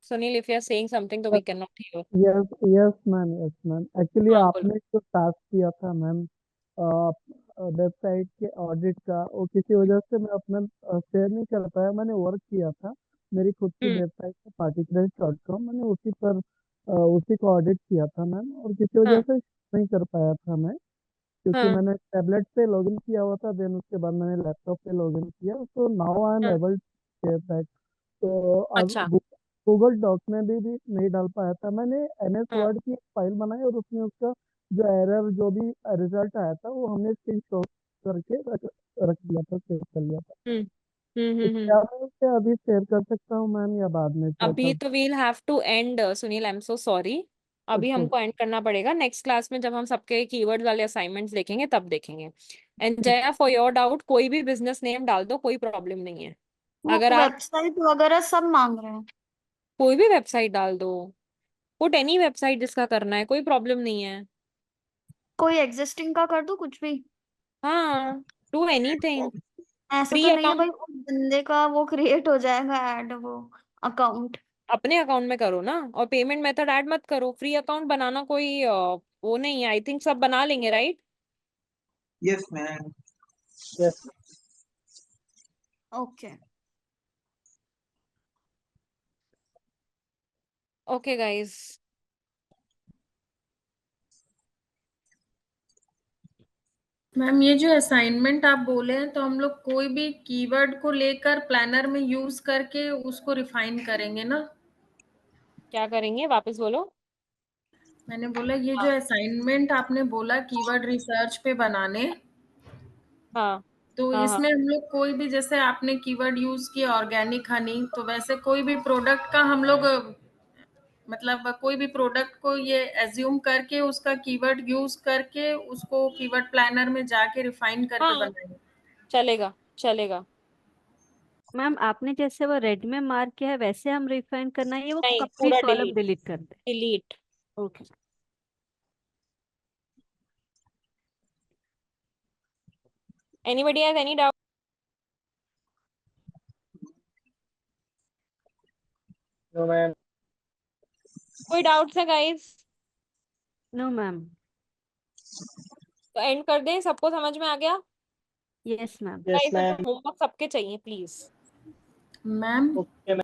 Sunil, if you are saying something तो we can not hear. Yes yes ma'am, yes ma'am, actually हाँ बोलो। आपने जो टास्क किया था मैम वेबसाइट के ऑडिट का, वो किसी वजह से मैं अपना शेयर नहीं कर पाया। मैंने वर्क किया था मेरी खुद की हम्म, वेबसाइट है partycrash.com, मैंने उसी पर उसी को ऑडिट किया था मैम, और किसी वजह हाँ से नहीं कर पाया था मैं, क्योंकि हाँ मैंने टैबलेट पे लॉगिन किया हुआ था, देन उसके बाद मैंने लैपटॉप पे लॉगिन किया, तो नाउ आई एम हाँ। Able to share that. तो अब अच्छा। गूगल डॉक में भी नहीं डाल पाया था मैंने। एनएस हाँ। वर्ड की एक फाइल बनाई और उसमें उसका जो एरर, जो भी रिजल्ट आया था, वो हमने स्क्रीनशॉट करके रख दिया था, सेव कर लिया था। हम्म तो क्या मैं उसे अभी शेयर कर सकता हूँ मैम, या बाद में शेयर अभी कर? तो we'll have to end, Sunil, I am so sorry, अभी ओके। हमको एंड करना पड़ेगा। नेक्स्ट क्लास में जब हम सबके कीवर्ड वाले असाइनमेंट्स देखेंगे तब देखेंगे। And Jaya, for your doubt, कोई भी बिजनेस नेम डाल दो, कोई प्रॉब्लम नहीं है। वो अगर आप वेबसाइट वगैरह सब मांग रहे हैं? कोई भी वेबसाइट डाल दो, पुट एनी वेबसाइट जिसका करना है, कोई प्रॉब्लम नहीं है। कोई एग्जिस्टिंग का कर दूं कुछ भी? हाँ, डू एनीथिंग। ऐसे फ्री तो नहीं है अकाउंट भाई, उस बंदे का वो क्रिएट हो जाएगा ऐड, वो अकाउंट। अपने अकाउंट में करो ना, और पेमेंट मेथड ऐड मत करो। फ्री अकाउंट बनाना कोई वो नहीं है, आई थिंक सब बना लेंगे, right? Yes ma'am. Yes. Okay. Okay guys. Ma'am ये जो असाइनमेंट आप बोले हैं, तो हम लोग कोई भी कीवर्ड को लेकर प्लानर में यूज करके उसको रिफाइन करेंगे ना? क्या करेंगे, वापस बोलो। मैंने बोला ये जो असाइनमेंट आपने बोला कीवर्ड रिसर्च पे बनाने, हाँ तो हाँ हाँ। इसमें हम लोग कोई भी, जैसे आपने कीवर्ड यूज किया ऑर्गेनिक हनी, तो वैसे कोई भी प्रोडक्ट का हम लोग मतलब कोई भी प्रोडक्ट को ये एज्यूम करके उसका कीवर्ड यूज करके उसको कीवर्ड प्लानर में जाके रिफाइन करके हाँ बनाएंगे। चलेगा चलेगा। मैम आपने जैसे वो रेड में मार्क किया है वैसे हम रिफाइन करना है, ये वो नहीं, कंप्लीट पूरा कॉलम डिलीट। डिलीट कर दे। Delete. Okay. Anybody has any doubt? No ma'am. कोई डाउट्स है गाइस? No ma'am. तो एंड कर दें, सबको समझ में आ गया? Yes ma'am. Yes guys ma'am. Homework सबके चाहिए प्लीज। मैम। Okay ma'am.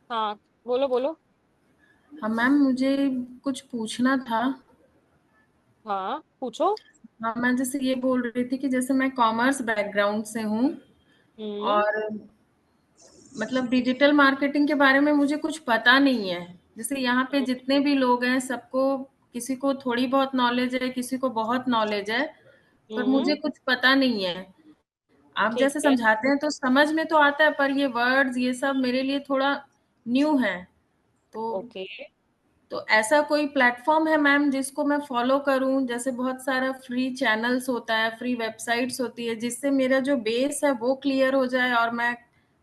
हाँ बोलो बोलो। हाँ मैम, मुझे कुछ पूछना था। हाँ पूछो। हाँ, मैं जैसे ये बोल रही थी कि जैसे मैं कॉमर्स बैकग्राउंड से हूँ, और मतलब डिजिटल मार्केटिंग के बारे में मुझे कुछ पता नहीं है। जैसे यहाँ पे जितने भी लोग हैं सबको, किसी को थोड़ी बहुत नॉलेज है, किसी को बहुत नॉलेज है, पर मुझे कुछ पता नहीं है। आप ठीक जैसे है। समझाते हैं तो समझ में तो आता है, पर ये वर्ड्स ये सब मेरे लिए थोड़ा न्यू है। ओके। तो ऐसा कोई प्लेटफॉर्म है मैम जिसको मैं फॉलो करूं? जैसे बहुत सारा फ्री चैनल्स होता है, फ्री वेबसाइट्स होती है, जिससे मेरा जो बेस है वो क्लियर हो जाए और मैं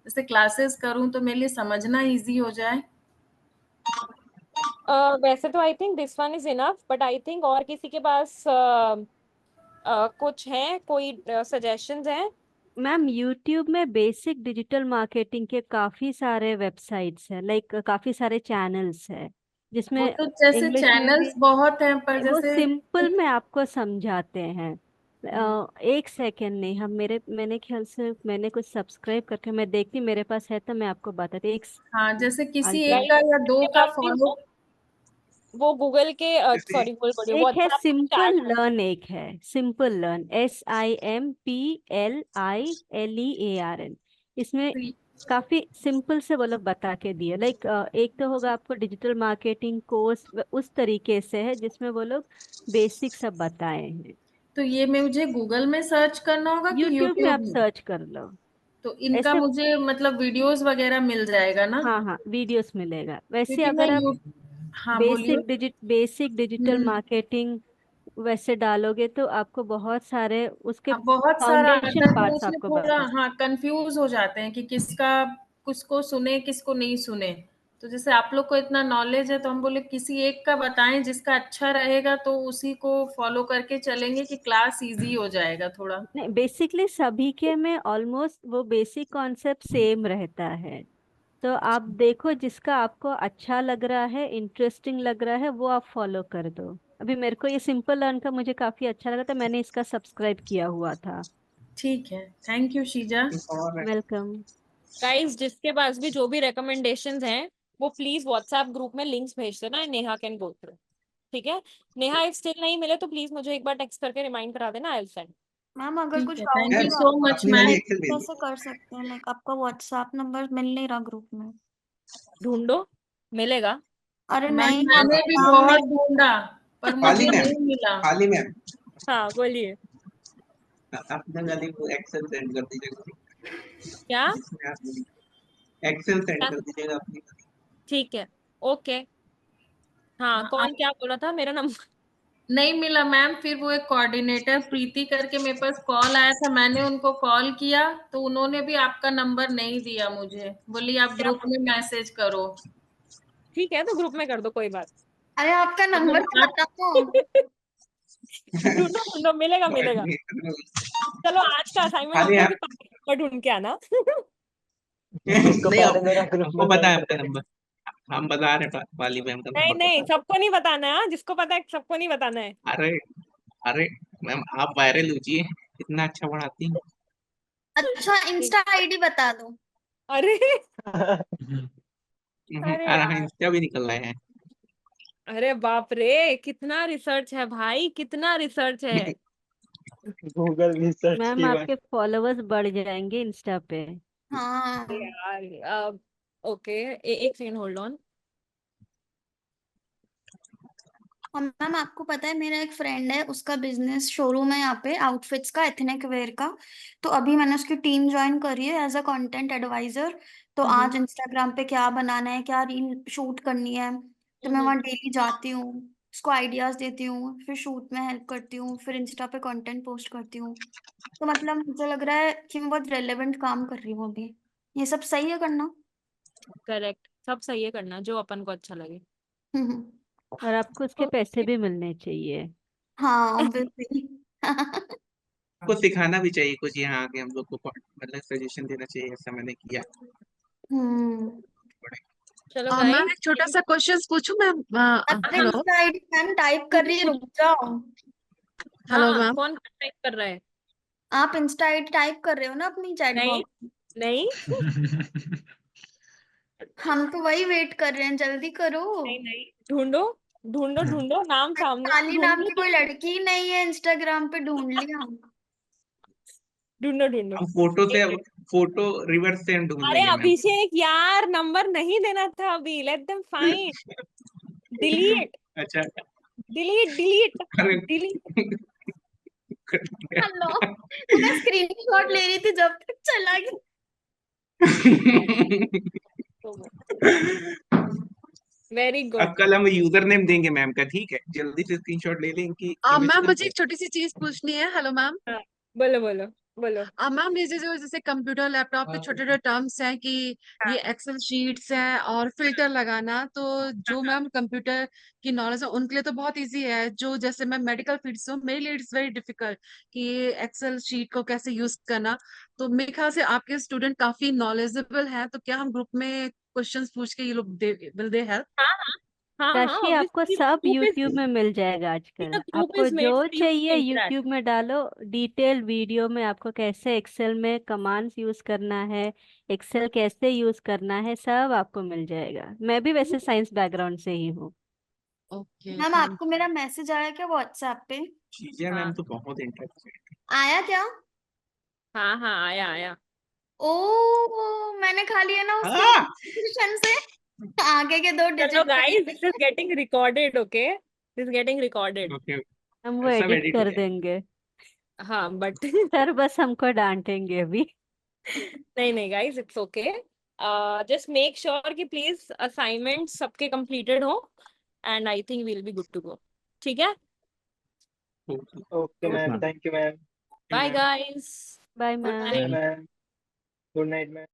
जैसे क्लासेस करूं तो मेरे लिए समझना इजी हो जाए। वैसे तो I think this one is enough, but I think और किसी के पास कुछ है, कोई सजेशंस हैं? मैम यूट्यूब में बेसिक डिजिटल मार्केटिंग के काफी सारे वेबसाइट्स हैं, लाइक काफी सारे चैनल्स हैं जिसमें वो तो जैसे इंग्लिश में भी चैनल्स बहुत हैं, पर वो जैसे सिंपल में आपको समझाते हैं। एक सेकेंड नहीं, हम मैंने ख्याल से मैंने कुछ सब्सक्राइब करके मैं देखती, मेरे पास है तो मैं आपको बताती एक। हाँ, जैसे किसी एक गाइस का या दो जिसके का पास भी फॉलो। वो गूगल के सॉरी बोल बोलिए एक है व्हाट्सएप सिंपल चैट। लर्न, एक है सिंपल लर्न, SIMPLILEARN। इसमें काफी सिंपल से वो लोग बता के दिए, लाइक एक तो होगा आपको डिजिटल मार्केटिंग कोर्स, उस तरीके से है जिसमें वो लोग बेसिक सब बताए हैं। तो ये मुझे गूगल में सर्च करना होगा कि यूट्यूब में यूट्यूब आप में? सर्च कर लो। तो इनका ऐसे मुझे मतलब वीडियोस वगैरह मिल जाएगा ना? हाँ हाँ वीडियोस मिलेगा। वैसे क्योंकि मैं अगर आप हाँ बोलिए। बेसिक डिजिटल हम्म। मार्केटिंग वैसे डालोगे तो आपको बहुत सारे उसके हाँ, बहुत सारा आता फाउंडेशन है, तो पार्ट्स उसमें आपको थोड़ा बता। हाँ कंफ्यूज हो जाते हैं कि किसका, किसको सुने किसको नहीं सुने। तो जैसे आप लोग को इतना नॉलेज है, तो हम बोले किसी एक का बताएं जिसका अच्छा रहेगा, तो उसी को फॉलो करके चलेंगे कि क्लास इजी हो जाएगा थोड़ा। नहीं, बेसिकली सभी के में ऑलमोस्ट वो बेसिक कॉन्सेप्ट सेम रहता है। तो आप देखो जिसका आपको अच्छा लग रहा है, इंटरेस्टिंग लग रहा है, वो आप फॉलो कर दो। अभी मेरे को ये सिंपल लर्न का मुझे काफी अच्छा लगा था, मैंने इसका सब्सक्राइब किया हुआ था। ठीक है, thank you Sheeza. Welcome. Guys जिसके पास भी जो भी रिकमेंडेशंस हैं वो प्लीज व्हाट्सएप ग्रुप में लिंक्स भेज देना, नेहा कैन गो थ्रू। ठीक है? नेहा इफ स्टिल नहीं मिले तो प्लीज मुझे एक बार टेक्स्ट करके रिमाइंड करा देना, आई विल सेंड। मैम अगर ठीक कुछ है, डाउट थैंक हो यू तो सो आप मच अपनी वाली मैम। एक्सेल भेज दो। कैसे कर सकते हैं? लाइक आपका व्हाट्सएप नंबर मिल नहीं रहा ग्रुप में। ढूंढो, मिलेगा। अरे मैम नहीं मैम, मैंने भी नाम बहुत नहीं। ढूंढा, पर पाली मुझे मैम, नहीं मिला। पाली मैम, हाँ बोलिए। अपने वाली वो एक्सेल सेंड कर दीजिएगा, क्या जिसमें आप एक्सेल सेंड क्या? कर दीजिएगा अपनी। ठीक है। ओके। हाँ हाँ, कौन क्या बोला था, मेरा नंबर? नहीं मिला मैम। फिर वो एक कोऑर्डिनेटर प्रीति करके मेरे पास कॉल आया था, मैंने उनको कॉल किया तो उन्होंने भी आपका नंबर नहीं दिया मुझे, बोली आप क्या ग्रुप में मैसेज करो। ठीक है, तो ग्रुप में कर दो, कोई बात। अरे आपका नंबर तो बता दो। ढूंढो ढूंढो, मिलेगा मिलेगा। चलो आज का असाइनमेंट अरे लिखो यार कि पानी का नंबर ढूंढ के आना। जिसको नहीं, पहले मेरा ग्रुप हमको में पता है मेंशन आपका करे। नंबर, हम बता रहे हैं, वाली मैम का नहीं नंबर नहीं, पता सबको नहीं बताना है, हाँ? जिसको पता है सबको नहीं बताना है। है। अरे अरे मैम, आप वायरल लीजिए, इतना अच्छा पढ़ाती हैं। अच्छा, इंस्टा आईडी बता दो। अरे हम्म, अरे अरे हाँ, यार, इंस्टा भी निकल रहा है। अरे बाप रे, कितना रिसर्च है भाई, कितना रिसर्च है। गूगल रिसर्च मैम की बात। आपके फॉलोअर्स बढ़ जाएंगे इंस्टा पे। हाँ, यार ओके, एक सेकंड होल्ड ऑन। और मैम आपको पता है मेरा एक फ्रेंड है, उसका बिजनेस शोरूम है यहाँ पे आउटफिट्स का, एथनिक वेयर का। तो अभी मैंने उसकी टीम ज्वाइन करी है एज अ कंटेंट एडवाइजर। तो आज इंस्टाग्राम पे क्या बनाना है, क्या रील शूट करनी है, तो मैं वहाँ डेली जाती हूँ, उसको आइडियाज देती हूँ, फिर शूट में हेल्प करती हूँ, फिर इंस्टा पे कंटेंट पोस्ट करती हूँ। तो मतलब मुझे लग रहा है कि मैं बहुत रेलेवेंट काम कर रही हूँ अभी। ये सब सही है करना? करेक्ट, सब सही है करना, जो अपन को अच्छा लगे। हम्म। और आपको उसके पैसे भी मिलने चाहिए। हाँ, ऑब्वियसली। आपको सिखाना भी चाहिए कुछ, यहाँ आके हम लोग को मतलब सजेशन देना चाहिए, ऐसा मैंने किया। हम्म। चलो मैम गाइस, एक छोटा सा क्वेश्चन पूछूं मैम? अरे hello Insta ID ma'am type कर रही है, रुक जाओ। हेलो हाँ, मैम। कौन टाइप कर रहा है? आप इंस्टा आईडी टाइप कर रहे हो ना अपनी चैट नहीं बॉक्स? नहीं हम तो वही वेट कर रहे हैं, जल्दी करो। नहीं नहीं, ढूंढो ढूंढो ढूंढो, नाम सामने काली नाम ढूंढो की कोई लड़की ही नहीं है इंस्टाग्राम पे, ढूंढ लिया। ढूंढो ढूंढो। हम फोटो से, एक मिनट। फोटो रिवर्स से हम ढूंढ अरे लेंगे मैम। अभिषेक यार, नंबर नहीं देना था अभी, लेट देम फाइंड। डिलीट अच्छा। डिलीट डिलीट अरे डिलीट। हेलो, तो मैं स्क्रीनशॉट ले रही थी जब तक चला गया। वेरी अब गुड। कल हम यूजर नेम देंगे मैम का, ठीक है? जल्दी से स्क्रीनशॉट ले लें इनकी इमेज मैम का। मुझे एक छोटी सी चीज पूछनी है। Hello ma'am. बोलो बोलो बोलो। मैम ये जो जैसे कंप्यूटर लैपटॉप पे छोटे छोटे टर्म्स हैं कि ये एक्सेल शीट्स हैं और फिल्टर लगाना, तो जो मैम कंप्यूटर की नॉलेज है उनके लिए तो बहुत इजी है। जो जैसे मैं मेडिकल फील्ड से हूँ, मेरे लिए इट्स वेरी डिफिकल्ट कि ये एक्सेल शीट को कैसे यूज करना। तो मेरे ख्याल से आपके स्टूडेंट काफी नॉलेजेबल हैं, तो क्या हम ग्रुप में क्वेश्चंस पूछ के ये लोग विल दे हेल्प? हाँ हाँ हाँ हाँ, राशि आपको ऑब्वियसली सब ग्रुप यूट्यूब में मिल जाएगा आजकल। ग्रुप आपको इज मेड जो फॉर यू टू चाहिए इंटरेक्ट। यूट्यूब में डालो, डिटेल वीडियो में आपको कैसे एक्सेल में कमांड्स यूज करना है, एक्सेल कैसे यूज करना है, सब आपको मिल जाएगा। मैं भी वैसे साइंस बैकग्राउंड से ही हूँ। Okay ma'am thank. आपको मेरा मैसेज आया क्या व्हाट्सएप पे? चीजें मैम तो बहुत इंटरेस्टिंग। आया क्या? हाँ हाँ, आया आया। ओ, मैंने खा लिया ना उसके हाँ नोटिफिकेशन से आगे के 2 चलो digit. Guys, this is getting recorded, okay, this getting recorded. Okay, हम वो सब एडिट एडिट हो कर जाए। देंगे। हाँ बट सर बस हमको डांटेंगे अभी। नहीं नहीं guys, it's okay. Just make sure कि प्लीज असाइनमेंट सबके कंप्लीटेड हो, and I think we'll be good to go. ठीक है, okay ma'am, thank you ma'am. Bye guys, bye good ma'am. Bye night. Ma'am, good night ma'am.